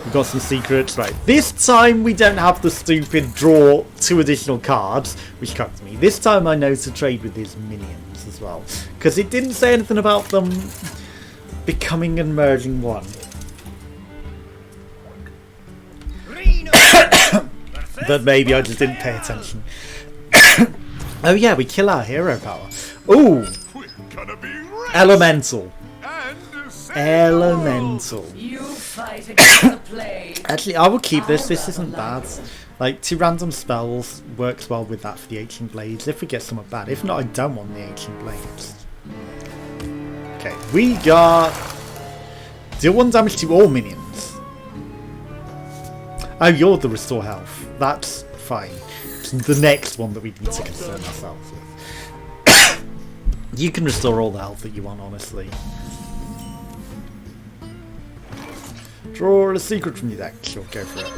A: We've got some secrets. Right, this time we don't have the stupid draw 2 additional cards, which comes to me. This time I know to trade with his minions as well. Because it didn't say anything about them becoming and merging one. But maybe I just didn't pay attention. Oh yeah, we kill our hero power. Ooh! Elemental. Elemental.
B: You fight against the plague.
A: Actually, I will keep this. This isn't bad. Like, 2 random spells works well with that for the Ancient Blades. If we get something bad. If not, I don't want the Ancient Blades. Okay, we got... Deal 1 damage to all minions. Oh, you're the restore health. That's fine. It's the next one that we need to concern ourselves with. You can restore all the health that you want, honestly. Draw a secret from your deck. Sure, go for it.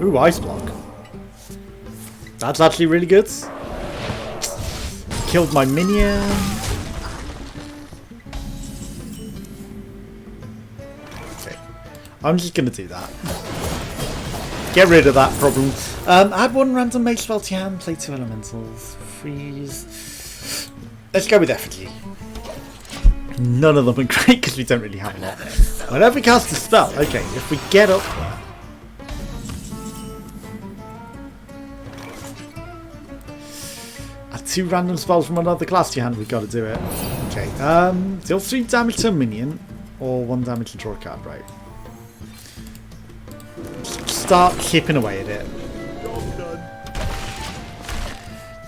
A: Ooh, Ice Block. That's actually really good. Killed my minion. Okay. I'm just going to do that. Get rid of that problem. Add 1 random mage spell to your hand. Play 2 elementals. Freeze. Let's go with effigy. None of them are great because we don't really have a lot. Whenever we cast a spell, okay, if we get up there. Add 2 random spells from another class to your hand, we've got to do it. Okay, deal 3 damage to a minion, or 1 damage to draw a card, right? Start chipping away at it.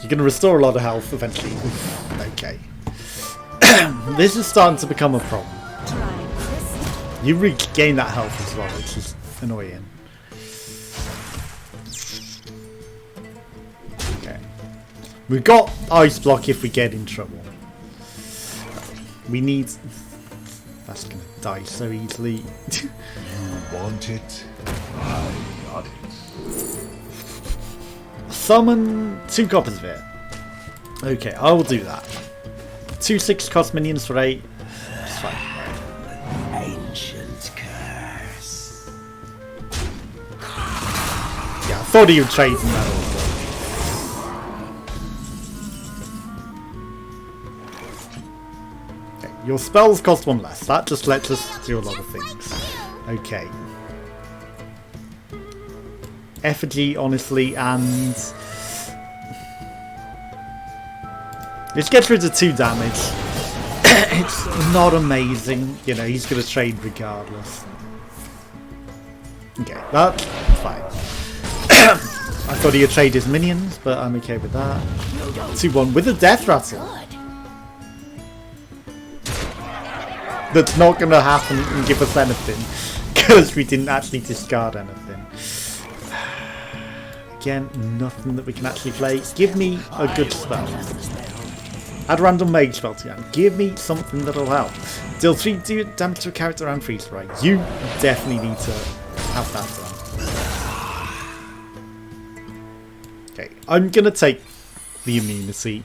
A: You're going to restore a lot of health eventually. Oof, okay. This is starting to become a problem. You regain that health as well, which is annoying. Okay. We've got Ice Block if we get in trouble. We need... That's going to die so easily.
F: You want it? I got it.
A: Summon 2 copies of it. Okay, I will do that. 2 6 cost minions for 8. It's fine.
B: Ancient curse.
A: Yeah, I thought he would trade in that order. Okay, your spells cost 1 less. That just lets us do a lot of things. Okay. Effigy, honestly, and... This gets rid of 2 damage. It's not amazing. You know, he's going to trade regardless. Okay, that's fine. I thought he would trade his minions, but I'm okay with that. 2-1 with a Death Rattle. That's not going to happen and give us anything. Because we didn't actually discard anything. Again, nothing that we can actually play. Give me a good spell. Add random mage spell to your hand. Give me something that'll help. Deal 3 damage to a character and freeze right. You definitely need to have that done. Okay, I'm gonna take the immunity.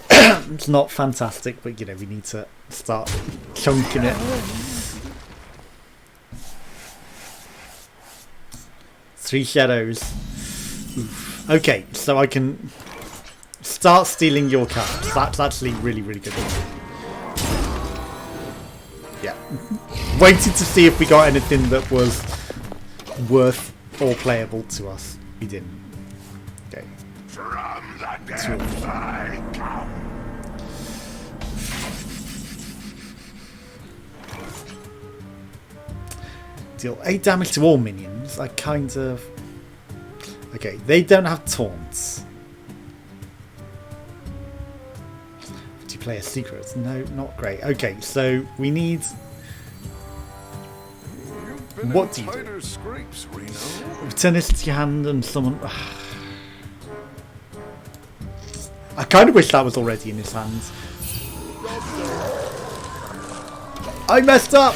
A: It's not fantastic, but you know, we need to start chunking it. 3 shadows. Oof. Okay, so I can start stealing your cards. That's actually really, really good. Yeah. Waited to see if we got anything that was worth or playable to us. We didn't. Okay.
E: From the depths I come.
A: Deal 8 damage to all minions. I kind of... Okay, they don't have taunts. player secrets. No, not great. Okay, so we need...
E: You've been
A: What
E: in
A: do you do?
E: tighter scrapes, Reno.
A: Return this to your hand and summon... I kind of wish that was already in his hands. I messed up!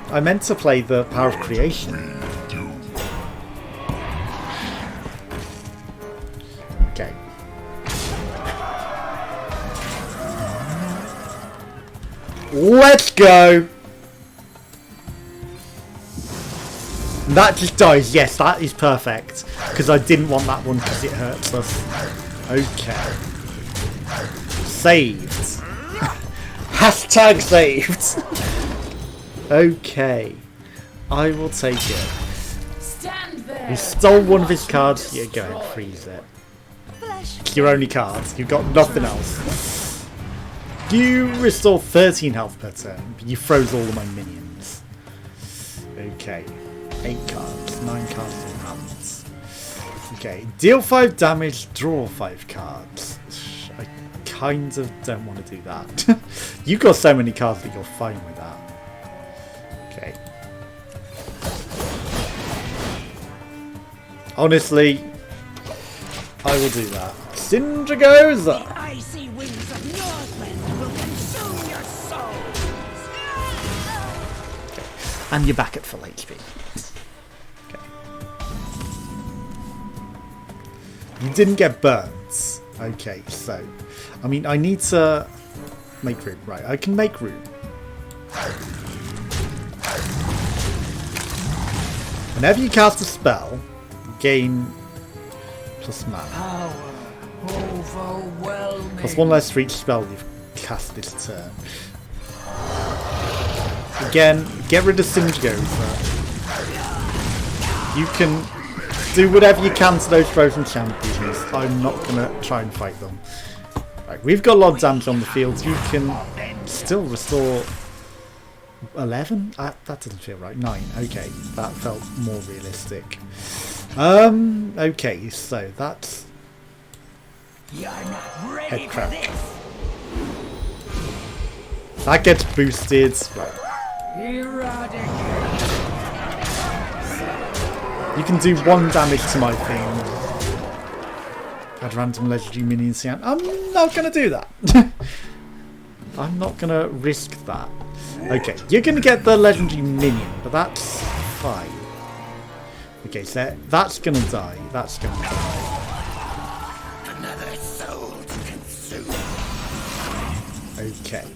A: I meant to play the Power of Creation. Okay. Let's go! That just dies. Yes, that is perfect. Because I didn't want that one because it hurts us. Okay. Saved. Hashtag saved. Okay. I will take it.
H: Stand there.
A: You stole one of his cards. Yeah, go ahead, freeze it. It's your only cards. You've got nothing else. You restore 13 health per turn, but you froze all of my minions. Okay. 8 cards, 9 cards in hands. Okay, deal 5 damage, draw 5 cards. I kind of don't want to do that. You've got so many cards that you're fine with that. Okay. Honestly, I will do that. Syndra goes up.
B: The icy winds of Northland will consume your souls.
A: And you're back at full HP. Okay. You didn't get burnt. Okay, so... I mean, I need to make room. Right, I can make room. Whenever you cast a spell, gain plus mana.
B: Power overwhelming.
A: Plus 1 less for each spell you've cast this turn. Again, get rid of Sinjos. You can do whatever you can to those frozen champions. I'm not going to try and fight them. Right, we've got a lot of damage on the field. You can still restore 11? That doesn't feel right. 9. Okay, that felt more realistic. Okay, so that's
B: You're not ready
A: head
B: for
A: crab.
B: this.
A: That gets boosted. Right.
B: Eradicate.
A: You can do 1 damage to my thing. Add random legendary minions to hand. I'm not going to do that. I'm not going to risk that. Okay, you're going to get the legendary minion, but that's fine. Okay, so that's going to die. That's going to die.
B: Another soul to consume.
A: Okay.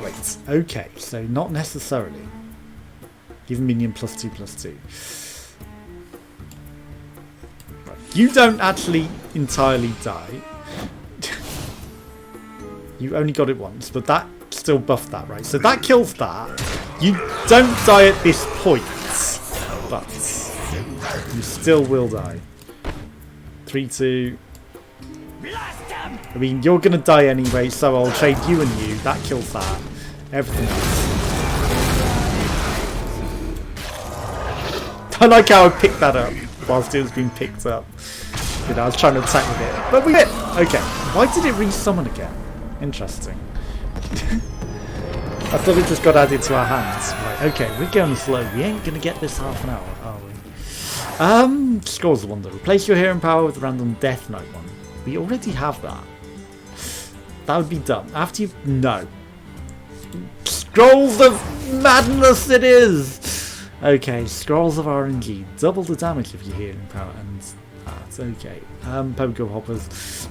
A: Wait. Okay, so not necessarily. Give minion +2/+2. Right. You don't actually entirely die. You only got it once, but that still buffed that, right? So that kills that. You don't die at this point, but you still will die. 3-2. I mean, you're going to die anyway, so I'll trade you and you. That kills that. Everything else. I like how I picked that up whilst it was being picked up. You know, I was trying to attack with it. But we did! Okay. Why did it re-summon again? Interesting. I thought it just got added to our hands. Right, okay, we're going slow. We ain't going to get this half an hour, are we? Scrolls of Wonder. Replace your hearing power with a random Death Knight one. We already have that. That would be dumb. After you... No. Scrolls of Madness it is! Okay, Scrolls of RNG. Double the damage of your hearing power, and that's okay. Pogo Hoppers.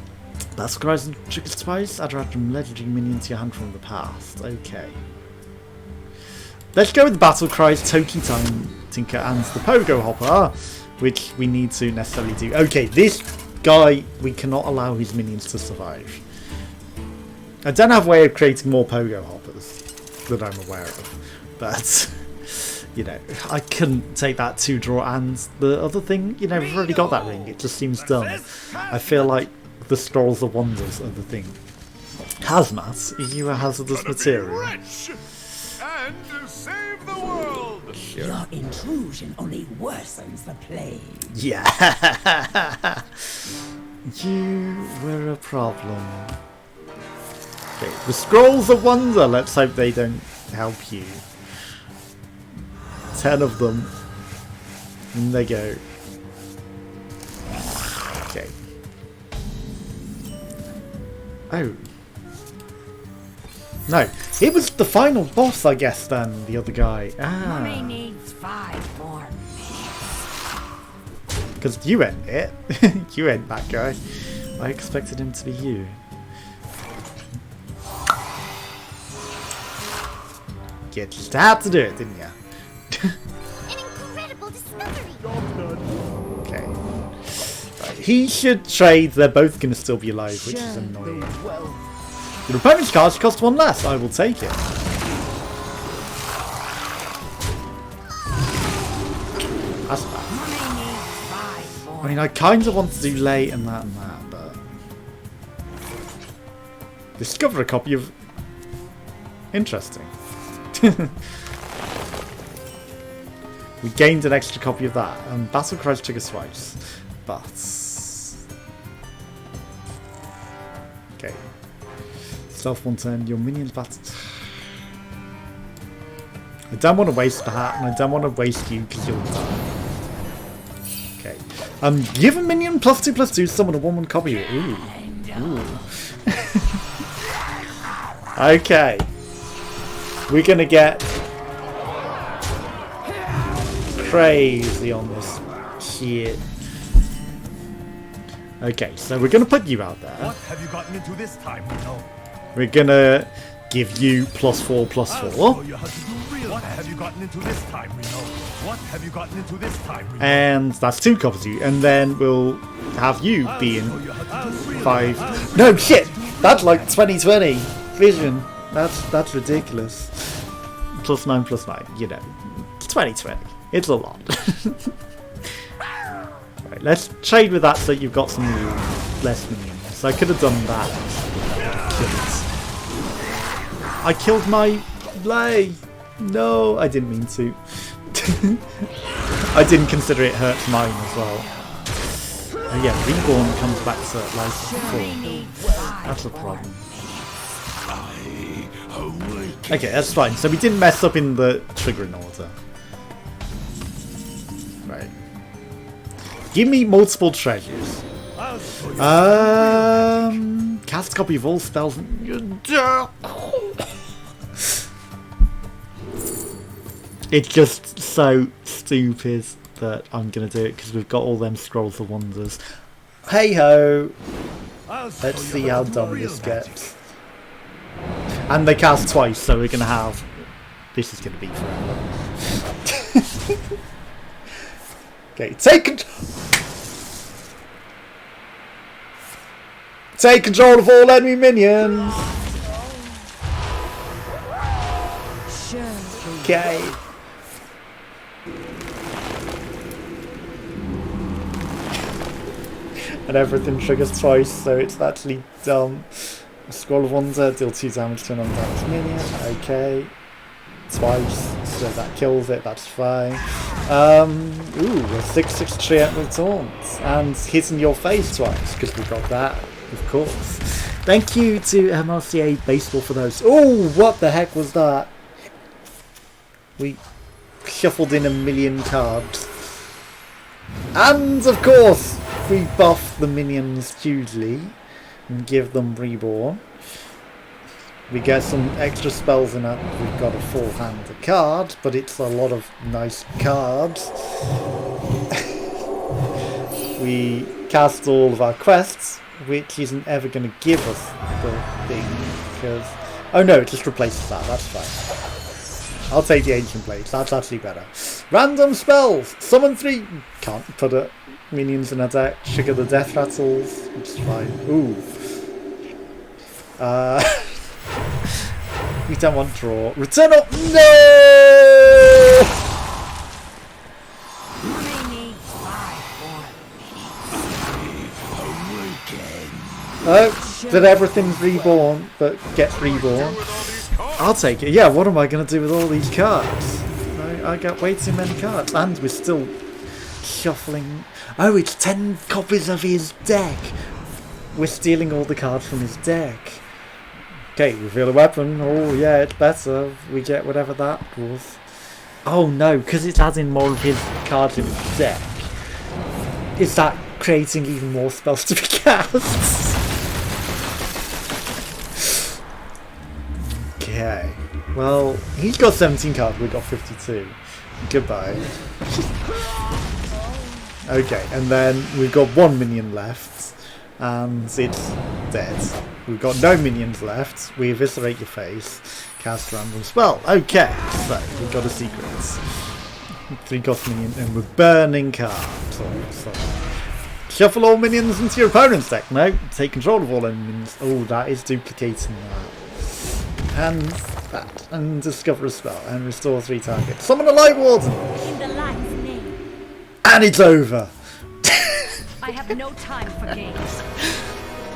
A: Battle Cries and Trick Spice. Add random legendary minion to your hand from the past. Okay. Let's go with Battle Cries, Toki Time, Tinker, and the Pogo Hopper, which we need to necessarily do. Okay, this guy, we cannot allow his minions to survive. I don't have a way of creating more Pogo Hoppers that I'm aware of, but, you know, I couldn't take that 2-draw, and the other thing, you know, we've already got that ring, it just seems dumb. I feel like the Scrolls of Wonders are the thing. Hazmat, are you a hazardous material?
E: Rich and save the world.
B: Your intrusion only worsens the plague.
A: Yeah. You were a problem. Okay, the Scrolls of Wonder. Let's hope they don't help you. 10 of them. In they go. Okay. Oh. No, it was the final boss, I guess, then, the other guy.
B: Mummy
A: Ah.
B: needs 5 more.
A: Because you ain't it. You ain't that guy. I expected him to be you. You just had to do it, didn't you?
G: An incredible discovery.
A: Okay. Right, he should trade. They're both going to still be alive, which is annoying. Your opponent's cards cost 1 less. I will take it. That's bad. I mean, I kind of want to do late and that, but... Discover a copy of... Interesting. We gained an extra copy of that, and Battle Cries took us twice. But... Okay. Stealth 1 turn, your minions battle... I don't want to waste the hat, and I don't want to waste you because you'll die. Okay. Give a minion +2/+2, summon a 1/1 copy. Ooh. Ooh. Okay. We're gonna get crazy on this shit. Okay, so we're gonna put you out there.
F: What have you gotten into this time, Reno?
A: We're gonna give you +4/+4.
F: What have you gotten into this time, Reno? What have you gotten into this time, Reno?
A: And that's 2 copies of you, and then we'll have you be in 5. No shit! That's like 2020 vision. That's ridiculous. +9/+9, you know. It's 2020. It's a lot. Right, let's trade with that so you've got some less minions. So I could have done that. I killed my lay. No, I didn't mean to. I didn't consider it hurts mine as well. Oh yeah, Reborn comes back to life before. That's a problem. Okay, that's fine. So we didn't mess up in the triggering order. Right. Give me multiple treasures. Cast a copy of all spells. It's just so stupid that I'm gonna do it because we've got all them Scrolls of Wonders. Hey ho! Let's see how dumb this gets. And they cast twice, so we're gonna have. This is gonna be forever. Okay, take control of all enemy minions. Okay. And everything triggers twice, so it's actually dumb. Scroll of Wonder, deal 2 damage to an undamaged minion. Okay. Twice, so that kills it, that's fine. Ooh, a 6/6 Triet with Taunt. And hitting your face twice, because we got that, of course. Thank you to MRCA Baseball for those. Ooh, what the heck was that? We shuffled in 1,000,000 cards. And, of course, we buff the minions hugely and give them Reborn. We get some extra spells in it. We've got a 4-hander card, but it's a lot of nice cards. We cast all of our quests, which isn't ever going to give us the thing, because... Oh no, it just replaces that, that's fine. I'll take the Ancient Blades, that's actually better. Random spells! Summon 3... Can't put minions in a deck. Trigger the Death Rattles, which is fine. Ooh. We don't want draw. Return up! No! Oh, that everything's reborn, but gets reborn. I'll take it. Yeah, what am I going to do with all these cards? I got way too many cards. And we're still shuffling. Oh, it's 10 copies of his deck. We're stealing all the cards from his deck. Okay, reveal a weapon. Oh yeah, it's better. We get whatever that was. Oh no, because it's adding more of his cards in his deck. Is that creating even more spells to be cast? Okay. Well, he's got 17 cards, we've got 52. Goodbye. Okay, and then we've got 1 minion left, and it's dead. We've got no minions left. We eviscerate your face. Cast random spell. Okay, so we've got a secret. 3 cost minion, and we're burning cards. So. Shuffle all minions into your opponent's deck. No, take control of all minions. Oh, that is duplicating that. And that. And discover a spell. And restore 3 targets. Summon a Light Warden!
G: In the light's name.
A: And it's over!
G: I have no time for games.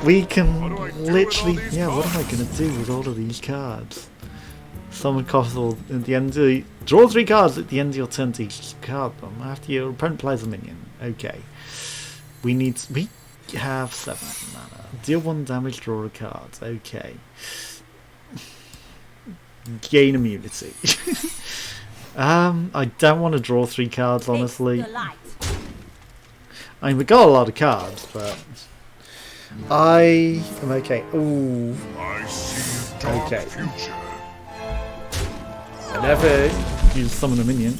A: We can
E: What do I do
A: literally...
E: with all these
A: Yeah, what am I
E: cards?
A: going to do with all of these cards? Summon Costal at the end of... Draw 3 cards at the end of your turn to each card them after your opponent plays a minion. Okay. We have 7 mana. Deal 1 damage, draw a card. Okay. Gain immunity. I don't want to draw 3 cards, honestly.
G: The light.
A: I mean, we got a lot of cards, but I am okay. Ooh.
E: I see a dark
A: Okay.
E: future.
A: Whenever you summon a minion.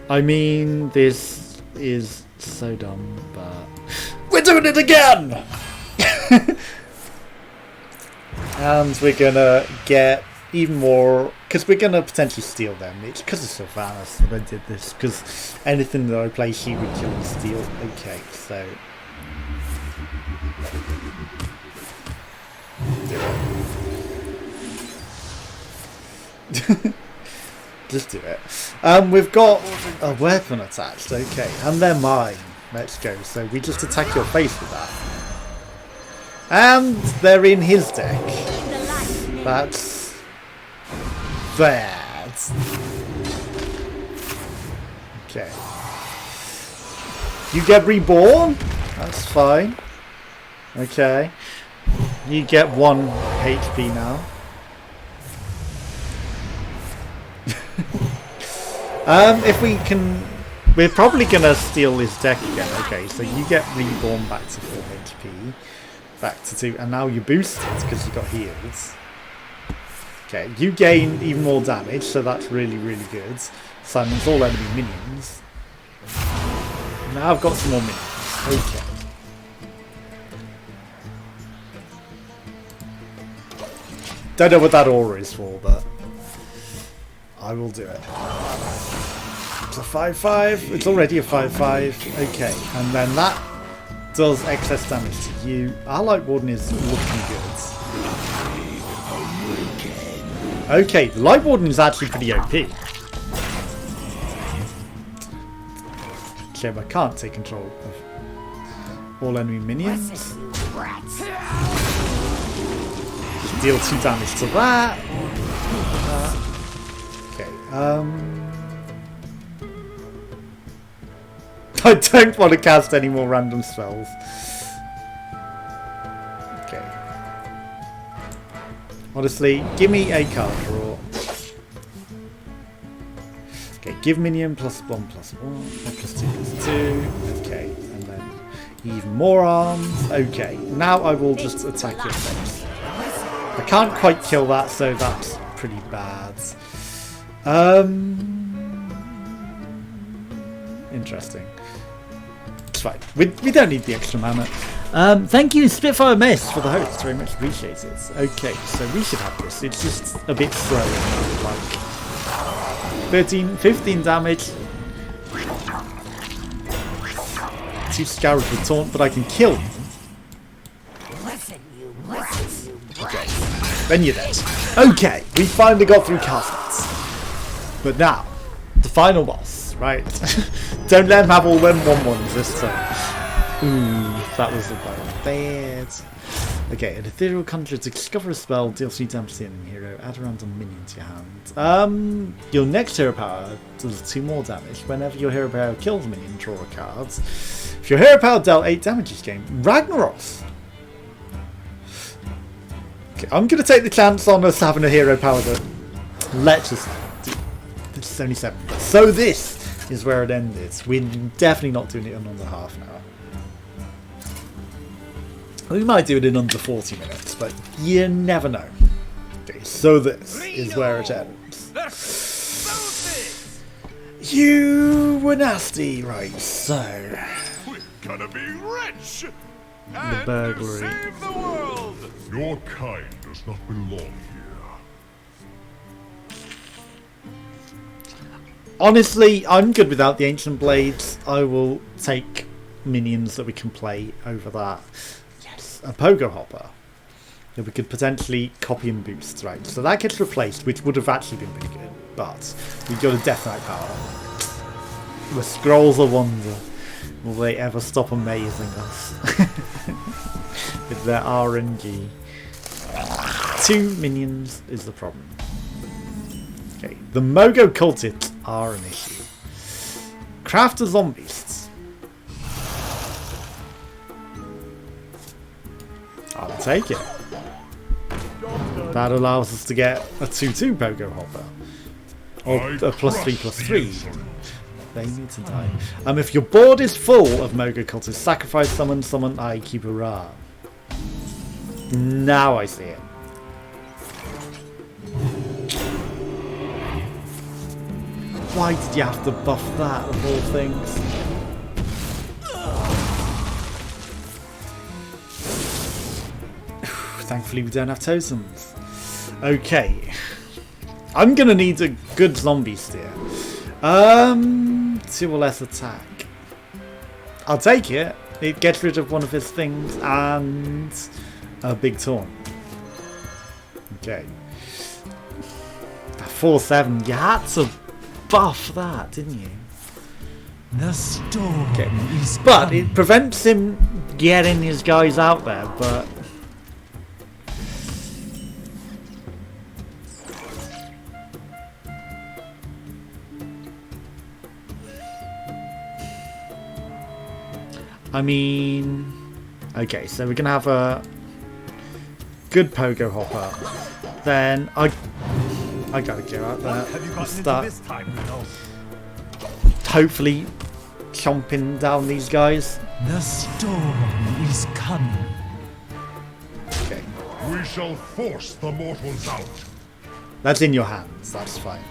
A: I mean, this is so dumb, but we're doing it again! And we're gonna get even more, because we're gonna potentially steal them. It's because of Sylvanas that I did this, because anything that I play she would kill and steal. Okay, so do it. Just do it. We've got a weapon attached, okay, and they're mine. Let's go. So we just attack your face with that. And they're in his deck. That's bad. Okay. You get reborn? That's fine. Okay. You get 1 HP now. If we can... We're probably going to steal his deck again. Okay, so you get reborn back to 4 HP. Back to 2. And now you're boosted because you got heals. Okay, you gain even more damage, so that's really, really good. Silence all enemy minions. Now I've got some more minions. Okay. Don't know what that aura is for, but I will do it. It's a 5/5. It's already a 5/5. Okay, and then that does excess damage to you. Our Light Warden is looking good. Okay, the Light Warden is actually pretty OP. Shame I can't take control of all enemy minions. Deal 2 damage to that. Okay, I don't want to cast any more random spells. Okay. Honestly, give me a card draw. Okay, give minion +1/+1, +2/+2. Okay, and then even more arms. Okay, now I will just attack your face. I can't quite kill that, so that's pretty bad. Interesting. It's fine. We don't need the extra mana. Thank you, Spitfire Mist, for the host. Very much appreciated. Okay, so we should have this. It's just a bit slow. Like 13, 15 damage. 2 Scourge with Taunt, but I can kill him. Okay, then you're dead. Okay, we finally got through castings. But now, the final boss, right? Don't let him have all them 1/1s this time. Ooh, that was a bad. Okay, an ethereal conjurer, discover a spell, deal 3 damage to the enemy hero, add a random minion to your hand. Your next hero power does 2 more damage. Whenever your hero power kills a minion, draw a card. If your hero power dealt 8 damage this game, Ragnaros. Okay, I'm going to take the chance on us having a hero power, but let's just do... This is only 7. So this is where it ended. We're definitely not doing it in under half an hour. We might do it in under 40 minutes, but you never know. Okay, so this is where it ends. You were nasty, right? So
E: We're gonna be rich and
A: burglary.
E: save the world.
F: Your kind does not belong here.
A: Honestly, I'm good without the ancient blades. I will take minions that we can play over that. Yes, a pogo hopper that we could potentially copy and boost, right? So that gets replaced, which would have actually been pretty good. But we got a Death Knight power. The Scrolls of Wonder. Will they ever stop amazing us with their RNG? 2 minions is the problem. Okay, the Mogo cultists are an issue. Craft a zombies. I'll take it. That allows us to get a 2/2 Pogo Hopper. Or a +3/+3. They need to die. If your board is full of Mogo cultists, sacrifice summon, I keep a Ra. Now I see it. Why did you have to buff that of all things? Thankfully we don't have totems. Okay. I'm gonna need a good zombie steer. 2 or less attack. I'll take it. It gets rid of one of his things and a big taunt. Okay. 4/7. You had to buff that, didn't you?
B: The storm is
A: but it prevents him getting his guys out there, but I mean, okay, so we're gonna have a good pogo hopper. Then I gotta go out there and start hopefully chomping down these guys.
B: The storm is coming.
A: Okay,
F: We shall force the mortals out.
A: that's in your hands. That's fine.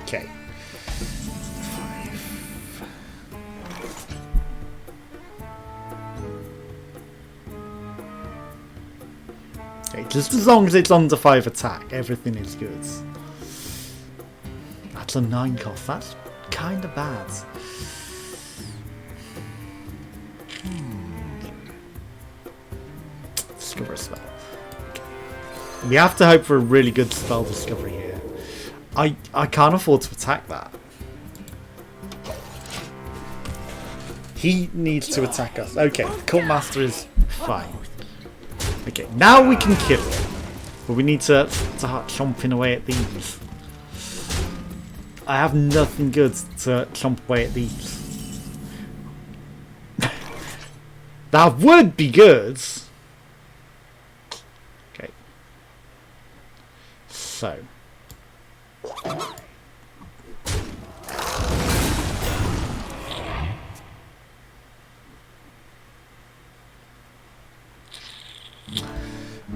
A: Okay. Just as long as it's under 5 attack, everything is good. That's a 9 cost. That's kind of bad. Discover a spell. We have to hope for a really good spell discovery here. I can't afford to attack that. He needs to attack us. Okay, Cult Master is fine. Okay, now we can kill it. But we need to start chomping away at these. I have nothing good to chomp away at these. That would be good. Okay. So.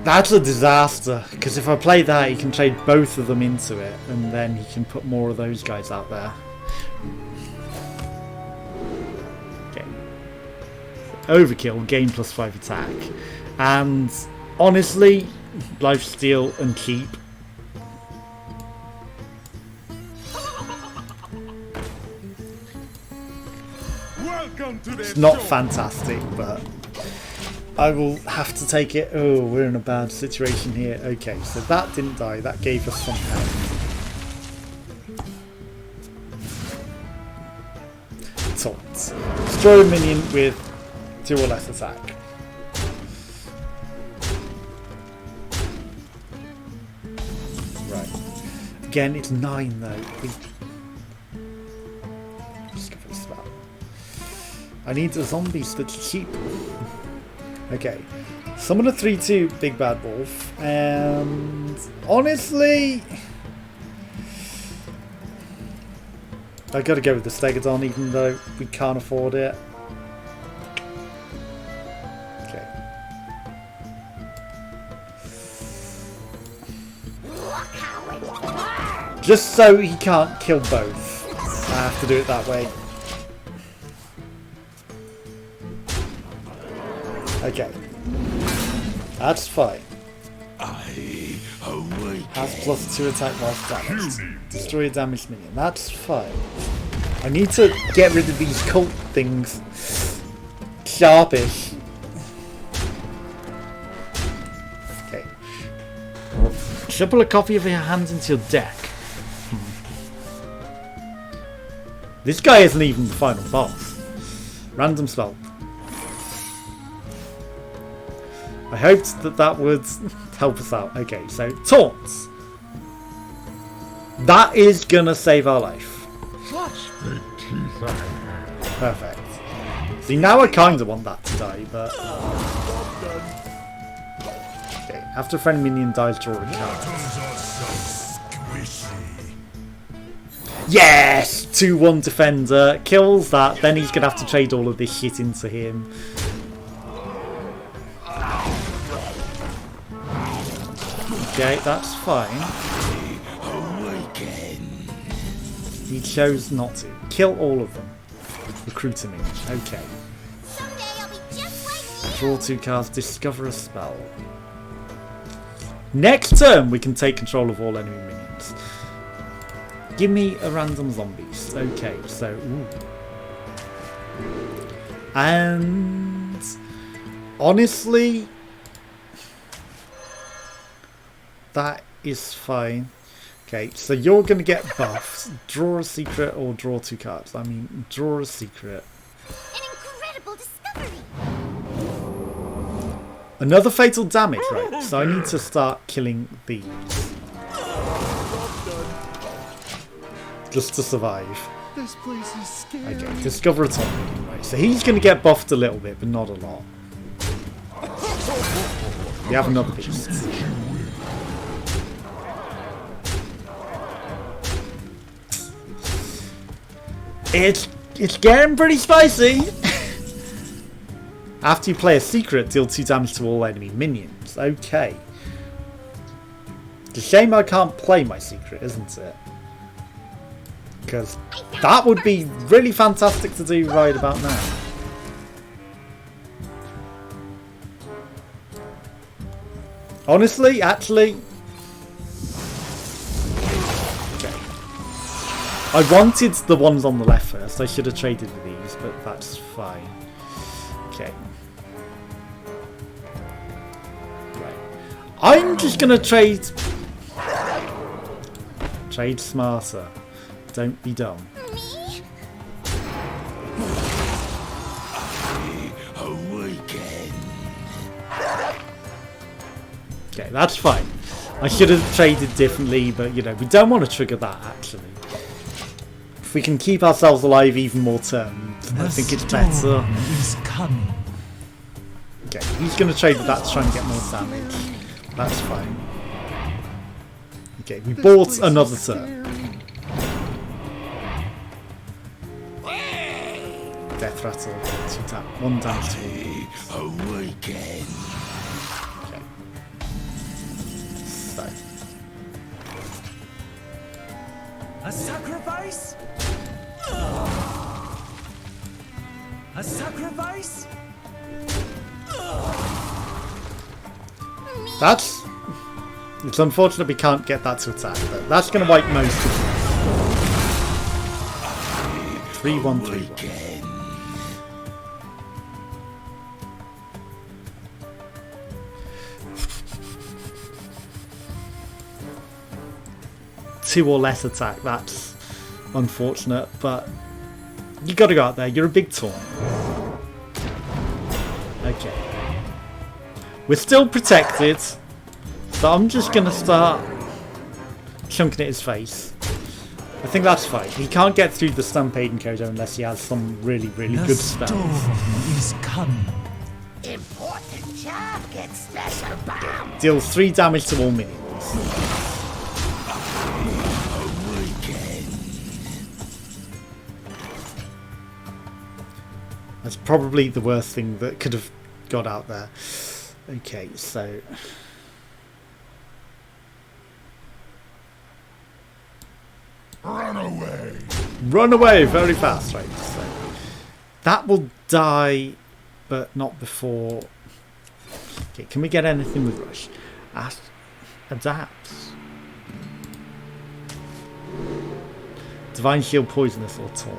A: That's a disaster, because if I play that, he can trade both of them into it, and then he can put more of those guys out there. Okay. Overkill, gain +5 attack. And honestly, lifesteal and keep.
E: Welcome to
A: It's not fantastic, but I will have to take it. Oh, we're in a bad situation here. Okay, so that didn't die. That gave us some health. Taunts. Destroy a minion with 2 or less attack. Right. Again, it's 9 though. Discover the spell. I need a zombies that's cheap. Okay. Summon a 3/2 Big Bad Wolf. And honestly, I gotta go with the Stegodon even though we can't afford it. Okay. Just so he can't kill both. I have to do it that way. Okay. That's fine. Has +2 attack whilst damaged. Destroy a damaged minion. That's fine. I need to get rid of these cult things. Sharpish. Okay. Shuffle a copy of your hand into your deck. This guy isn't even the final boss. Random spell. I hoped that would help us out. Okay, so taunts. That is gonna save our life. Perfect. See, now I kinda want that to die, but... Okay, after a friendly minion dies, draw a card. Yes! 2/1 defender. Kills that, then he's gonna have to trade all of this shit into him. Okay, that's fine. He chose not to. Kill all of them. Recruit a minion. Okay. Draw 2 cards, discover a spell. Next turn we can take control of all enemy minions. Give me a random zombies. Okay, so... Ooh. And... honestly... that is fine. Okay, so you're going to get buffed. Draw a secret or draw 2 cards. I mean, draw a secret.
I: An incredible discovery.
A: Another fatal damage, right? So I need to start killing these. Just to survive.
E: This place is scary.
A: Okay, discover a top minion, right? So he's going to get buffed a little bit, but not a lot. We have another beast. It's getting pretty spicy. After you play a secret, deal 2 damage to all enemy minions. Okay. It's a shame I can't play my secret, isn't it? Because that would be really fantastic to do right about now. Honestly, actually... I wanted the ones on the left first. I should have traded with these, but that's fine. Okay. Right. I'm just gonna trade... Trade smarter. Don't be dumb. Okay, that's fine. I should have traded differently, but you know, we don't want to trigger that actually. If we can keep ourselves alive even more turns, I think it's better. Okay, he's going to trade with that to try and get more damage. That's fine. Okay, we bought another turn. Death rattle, 2 tap, 1 damage to all. Okay. So.
B: A sacrifice? A sacrifice?
A: That's... It's unfortunate we can't get that to attack, but that's going to wipe most of them. 3-1, 3-1. Two or less attack, that's unfortunate, but you gotta go out there, you're a big taunt. Okay. We're still protected, so I'm just gonna start chunking at his face. I think that's fine. He can't get through the Stampede encoder unless he has some really, really good spells.
B: The storm is coming.
D: Important.
A: Deals 3 damage to all minions. That's probably the worst thing that could have got out there. Okay, so...
E: Run away!
A: Run away very fast, right? So that will die, but not before... Okay, can we get anything with Rush? Adapts. Divine Shield, Poisonous, or Taunt.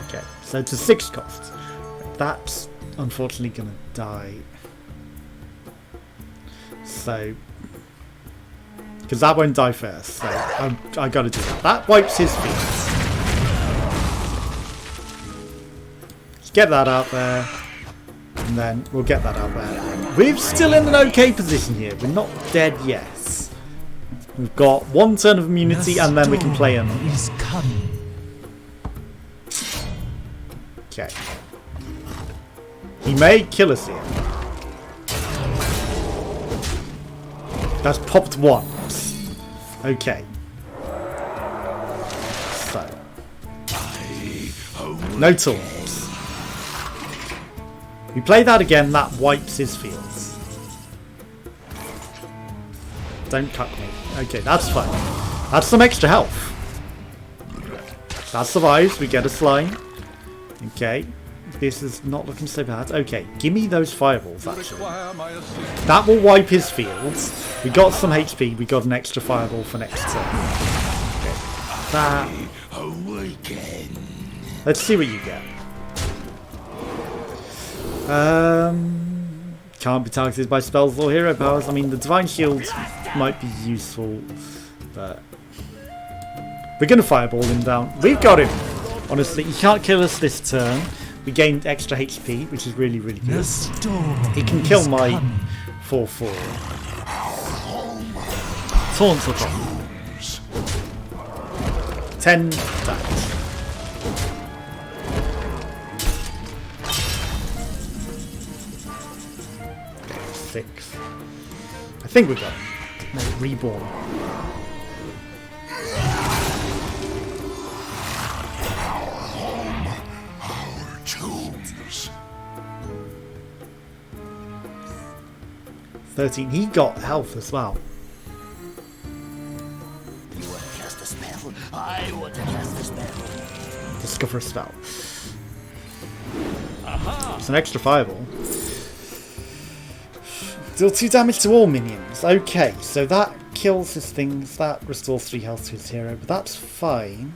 A: Okay, so it's a 6 cost. That's unfortunately going to die. So, because that won't die first, so I got to do that. That wipes his feet. Let's get that out there, and then we'll get that out there. We're still in an okay position here. We're not dead yet. We've got 1 turn of immunity, and then we can play him. Okay. He may kill us here. That's popped once. Okay. So. No taunts. We play that again, that wipes his fields. Don't cut me. Okay, that's fine. That's some extra health. That survives, we get a slime. Okay. This is not looking so bad. Okay, give me those fireballs, actually. That will wipe his fields. We got some HP. We got an extra fireball for next turn. Okay. That. Let's see what you get. Can't be targeted by spells or hero powers. I mean, the Divine Shield might be useful, but... We're going to fireball him down. We've got him! Honestly, he can't kill us this turn. We gained extra HP, which is really, really good. It can kill my 4/4. Taunts are on. 10 damage. Okay, 6. I think we got him. No, reborn.
E: Tombs.
A: 13. He got health as well.
B: You want to cast a spell? I want to cast a spell.
A: Discover a spell. It's an extra fireball. Deal 2 damage to all minions. Okay, so that kills his things. That restores 3 health to his hero, but that's fine.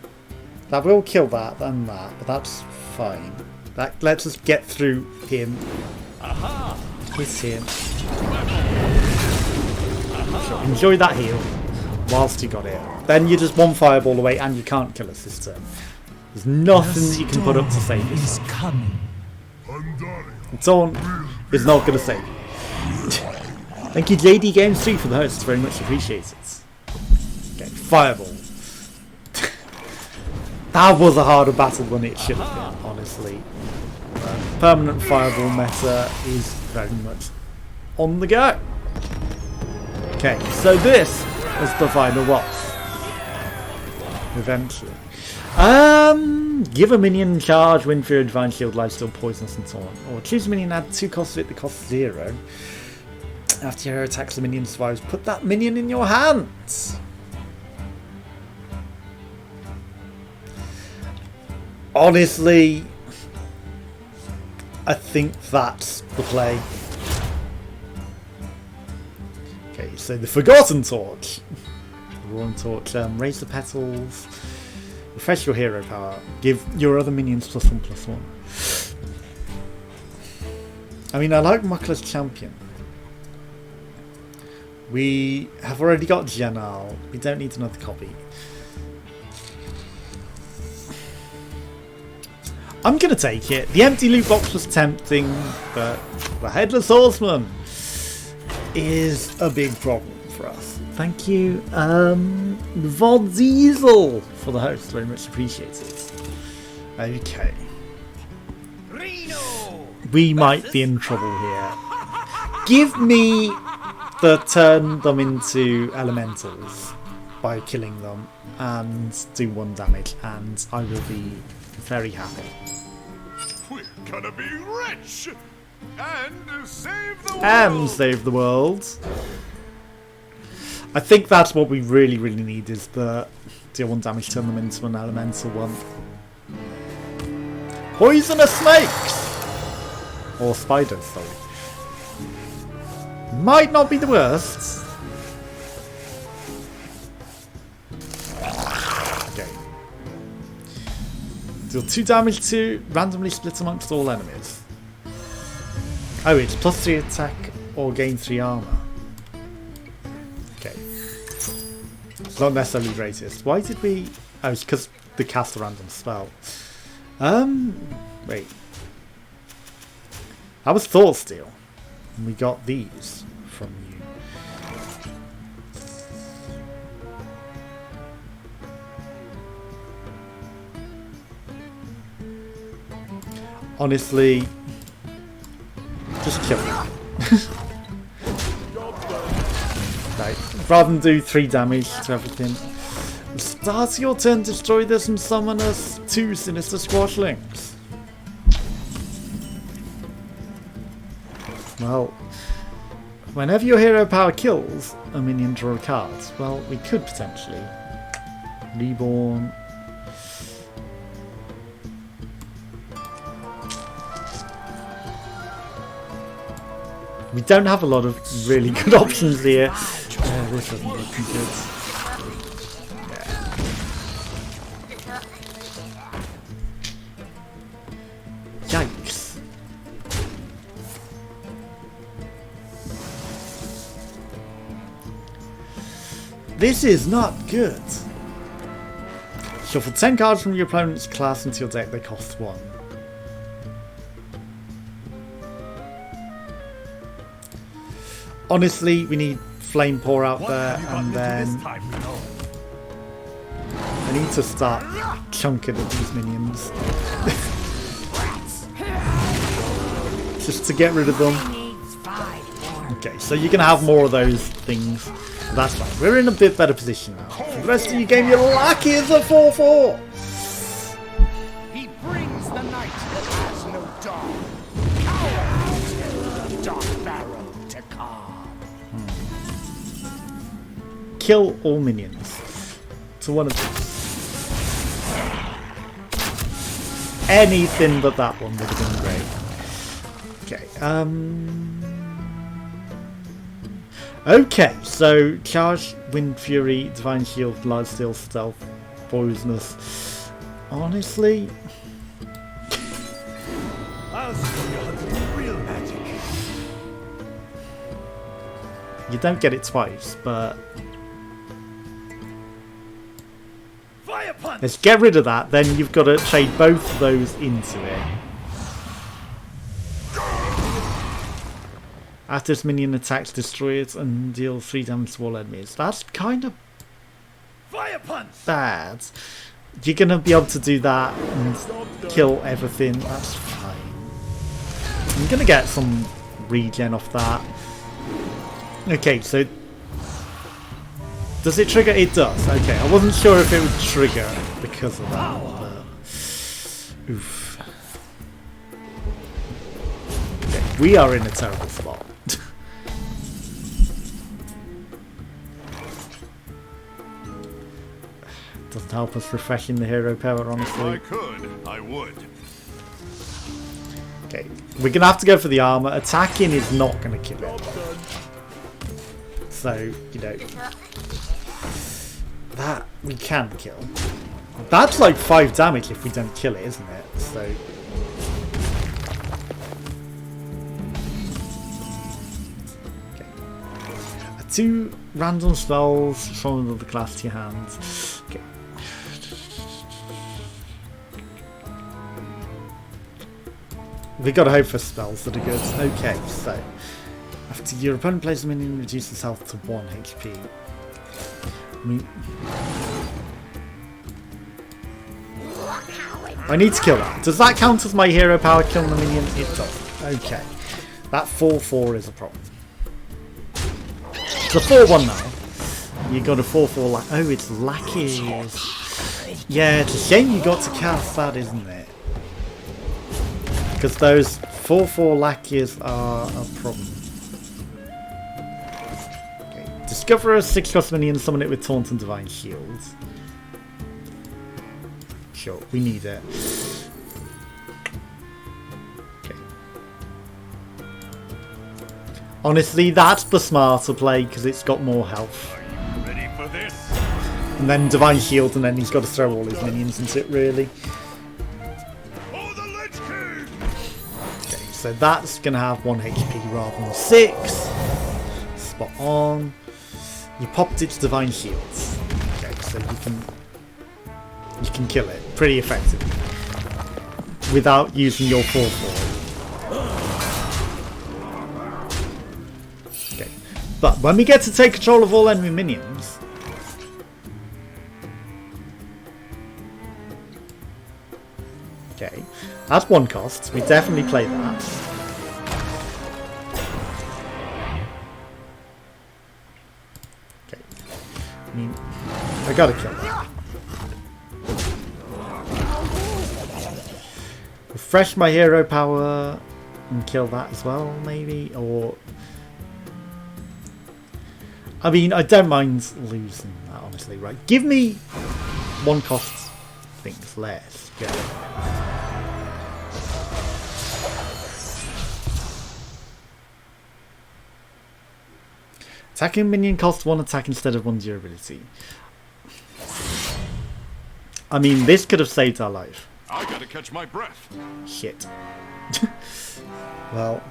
A: That will kill that and that, but that's fine. That lets us get through him. Hit him. Sure, enjoy that heal whilst you got it. Then you're just 1 fireball away and you can't kill us this turn. There's nothing that you can put up to save yourself. The taunt is not going to save you. Thank you JD Games 3 for the host, very much appreciated. Okay, fireball. That was a harder battle than it should have been, honestly. Permanent fireball meta is very much on the go. Okay, so this is the final boss. Eventually. Give a minion charge, win for your Divine Shield, Lifesteal, Poisonous, and so on. Or choose a minion, add 2 costs to it that costs 0. After your hero attacks, the minion survives. Put that minion in your hands. Honestly, I think that's the play. Okay, so the Forgotten Torch. Roaring Torch. Raise the petals. Refresh your hero power. Give your other minions +1/+1. I mean, I like Muckler's Champion. We have already got Janal. We don't need another copy. I'm going to take it. The empty loot box was tempting, but the Headless Horseman is a big problem for us. Thank you, Von Diesel, for the host. Very much appreciated. Okay. we might be in trouble here. Give me the turn them into elementals by killing them and do 1 damage, and I will be very happy.
E: We're gonna be rich and save the world.
A: And save the world. I think that's what we really, really need, is the deal 1 damage, turn them into an elemental one. Poisonous snakes! Or spiders, sorry. Might not be the worst. Okay. Deal 2 damage to randomly split amongst all enemies. Oh, it's +3 attack or gain 3 armor. Okay. It's not necessarily greatest. Why did we... Oh, it's because they cast a random spell. Wait. That was Thought Steal. And we got these from you. Honestly, just kill me. Right. Rather than do 3 damage to everything. Start your turn, destroy this and summon us 2 sinister squashlings. Well, whenever your hero power kills a minion, draw a card. Well, we could potentially. Reborn. We don't have a lot of really good options here. This isn't looking good. Yikes. This is not good. Shuffle 10 cards from your opponent's class into your deck. They cost 1. Honestly, we need Flame Pour out there, and then I need to start chunking at these minions. Just to get rid of them. Okay, so you're going to have more of those things. That's fine. We're in a bit better position now. For the rest of your game, you're lucky as a 4-4.
B: He brings the night that has no dawn. Cowards, dark barrow to calm.
A: Kill all minions. To one of these. Anything but that one would have been great. Okay, okay, so Charge, Wind Fury, Divine Shield, Lifesteal, Stealth, Poisonous. Honestly,
F: I'll show you how to do real magic.
A: you don't get it twice, but
F: Fire punch.
A: let's get rid of that. Then you've got to trade both of those into it. After this minion attacks, destroy it and deal 3 damage to all enemies. That's kind of
F: Fire punch.
A: bad. You're going to be able to do that and kill everything. That's fine. I'm going to get some regen off that. Okay, so does it trigger? It does. Okay, I wasn't sure if it would trigger because of that. But oof. Okay, we are in a terrible spot. Doesn't help us refreshing the hero power,
E: If I
A: honestly.
E: could, I would.
A: Okay, we're going to have to go for the armor. Attacking is not going to kill it. So, you know, that we can kill. That's like 5 damage if we don't kill it, isn't it? So, okay. 2 random spells from another class to your hand. Okay. We gotta hope for spells that are good. Okay, so after your opponent plays a minion, reduces health to 1 HP. I mean, I need to kill that. Does that count as my hero power killing the minion? It does. Okay. That 4-4 is a problem. It's a 4-1 now. You got a 4-4 oh, it's lackeys. Yeah, it's a shame you got to cast that, isn't it? Because those 4-4 lackeys are a problem. Okay. Discover a 6-cost minion, summon it with Taunt and Divine Shield. Sure, we need it. Okay. Honestly, that's the smarter play because it's got more health.
F: Are you ready for this?
A: And then Divine Shield, and then he's got to throw all his minions into it, really.
F: Oh, the Lich King!
A: Okay, so that's going to have 1 HP rather than 6. Spot on. You popped its Divine Shields. Okay, so you can kill it pretty effectively without using your 4-4. Okay, but when we get to take control of all enemy minions, okay, that's 1 cost. We definitely play that. Okay, I mean, I gotta kill that. Refresh my hero power and kill that as well, maybe? Or... I mean, I don't mind losing that, honestly, right? Give me 1 cost things. Let's go. Attacking minion costs 1 attack instead of 1 durability. I mean, this could have saved our life.
E: I gotta catch my breath.
A: Shit. Well,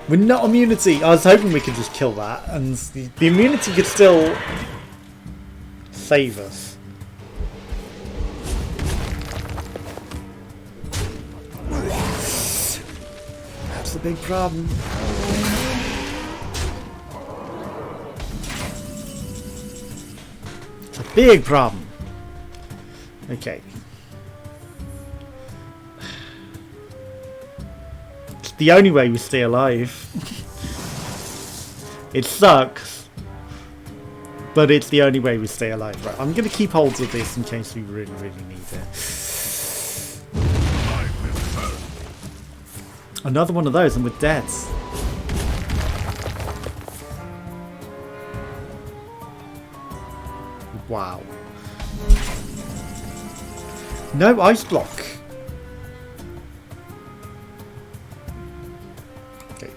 A: we're not immunity. I was hoping we could just kill that, and the immunity could still save us. That's the big problem. It's a big problem. Okay. The only way we stay alive. It sucks, but it's the only way we stay alive. Right, I'm going to keep hold of this in case we really, really need it. Another one of those and we're dead. Wow. No ice block.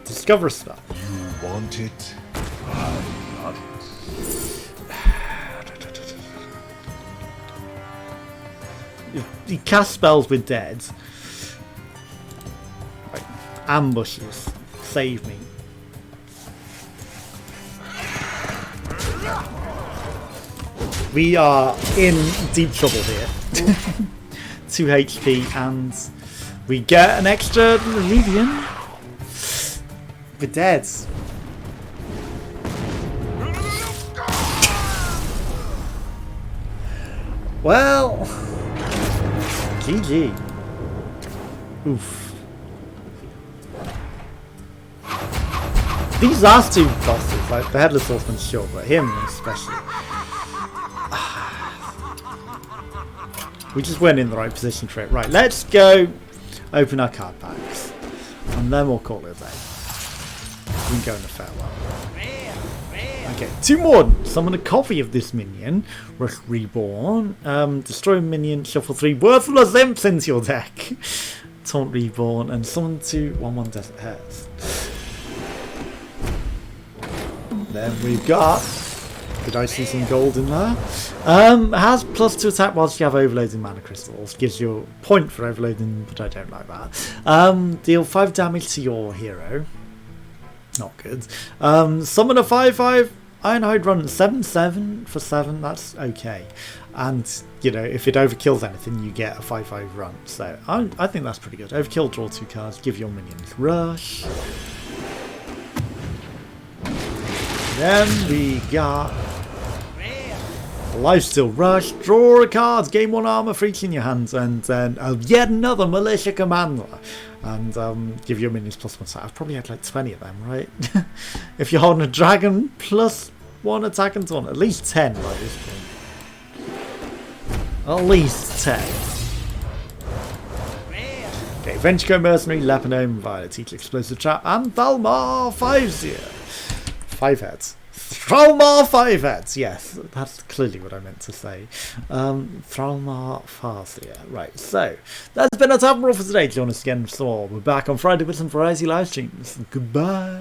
A: Discover a spell.
F: You want it? I got it.
A: You cast spells with dead. Right. Ambushes. Save me. We are in deep trouble here. 2 HP and we get an extra Meridian. We're dead. Well, GG. Oof. These last 2 bosses, like the Headless Horseman, sure, but him especially. We just weren't in the right position for it. Right, let's go open our card packs, and then we'll call it a day. We can go in a farewell. Okay, 2 more. Summon a copy of this minion. Rush Reborn. Destroy a minion. Shuffle 3 worthless imps into your deck. Taunt Reborn. And summon 2 1/1 Desert Hares. Then we've got... Did I see some gold in there? Has +2 attack whilst you have overloading mana crystals. Gives you a point for overloading, but I don't like that. Deal 5 damage to your hero. Not good. Summon a 5/5 Ironhide run 7/7 for 7. That's okay. And you know, if it overkills anything, you get a 5/5 run. So I think that's pretty good. Overkill, draw 2 cards, give your minions rush. Then we got Lifesteal Rush, draw a card, gain 1 armor for each in your hands, and then yet another Militia Commander. And give your minions +1 attack. I've probably had like 20 of them, right? If you're holding a dragon, +1 attack and taunt. At least 10 by this point. At least 10. Okay, Venture Mercenary, Leponome, Violet Teacher, Explosive Trap, and Thalmar 5-0. 5 heads. Thralmar 5 heads, yes, that's clearly what I meant to say. Thralmar Farseer. Right, so that's been our Tavern Brawl for today. Join us again for more. We're back on Friday with some variety live streams. Goodbye.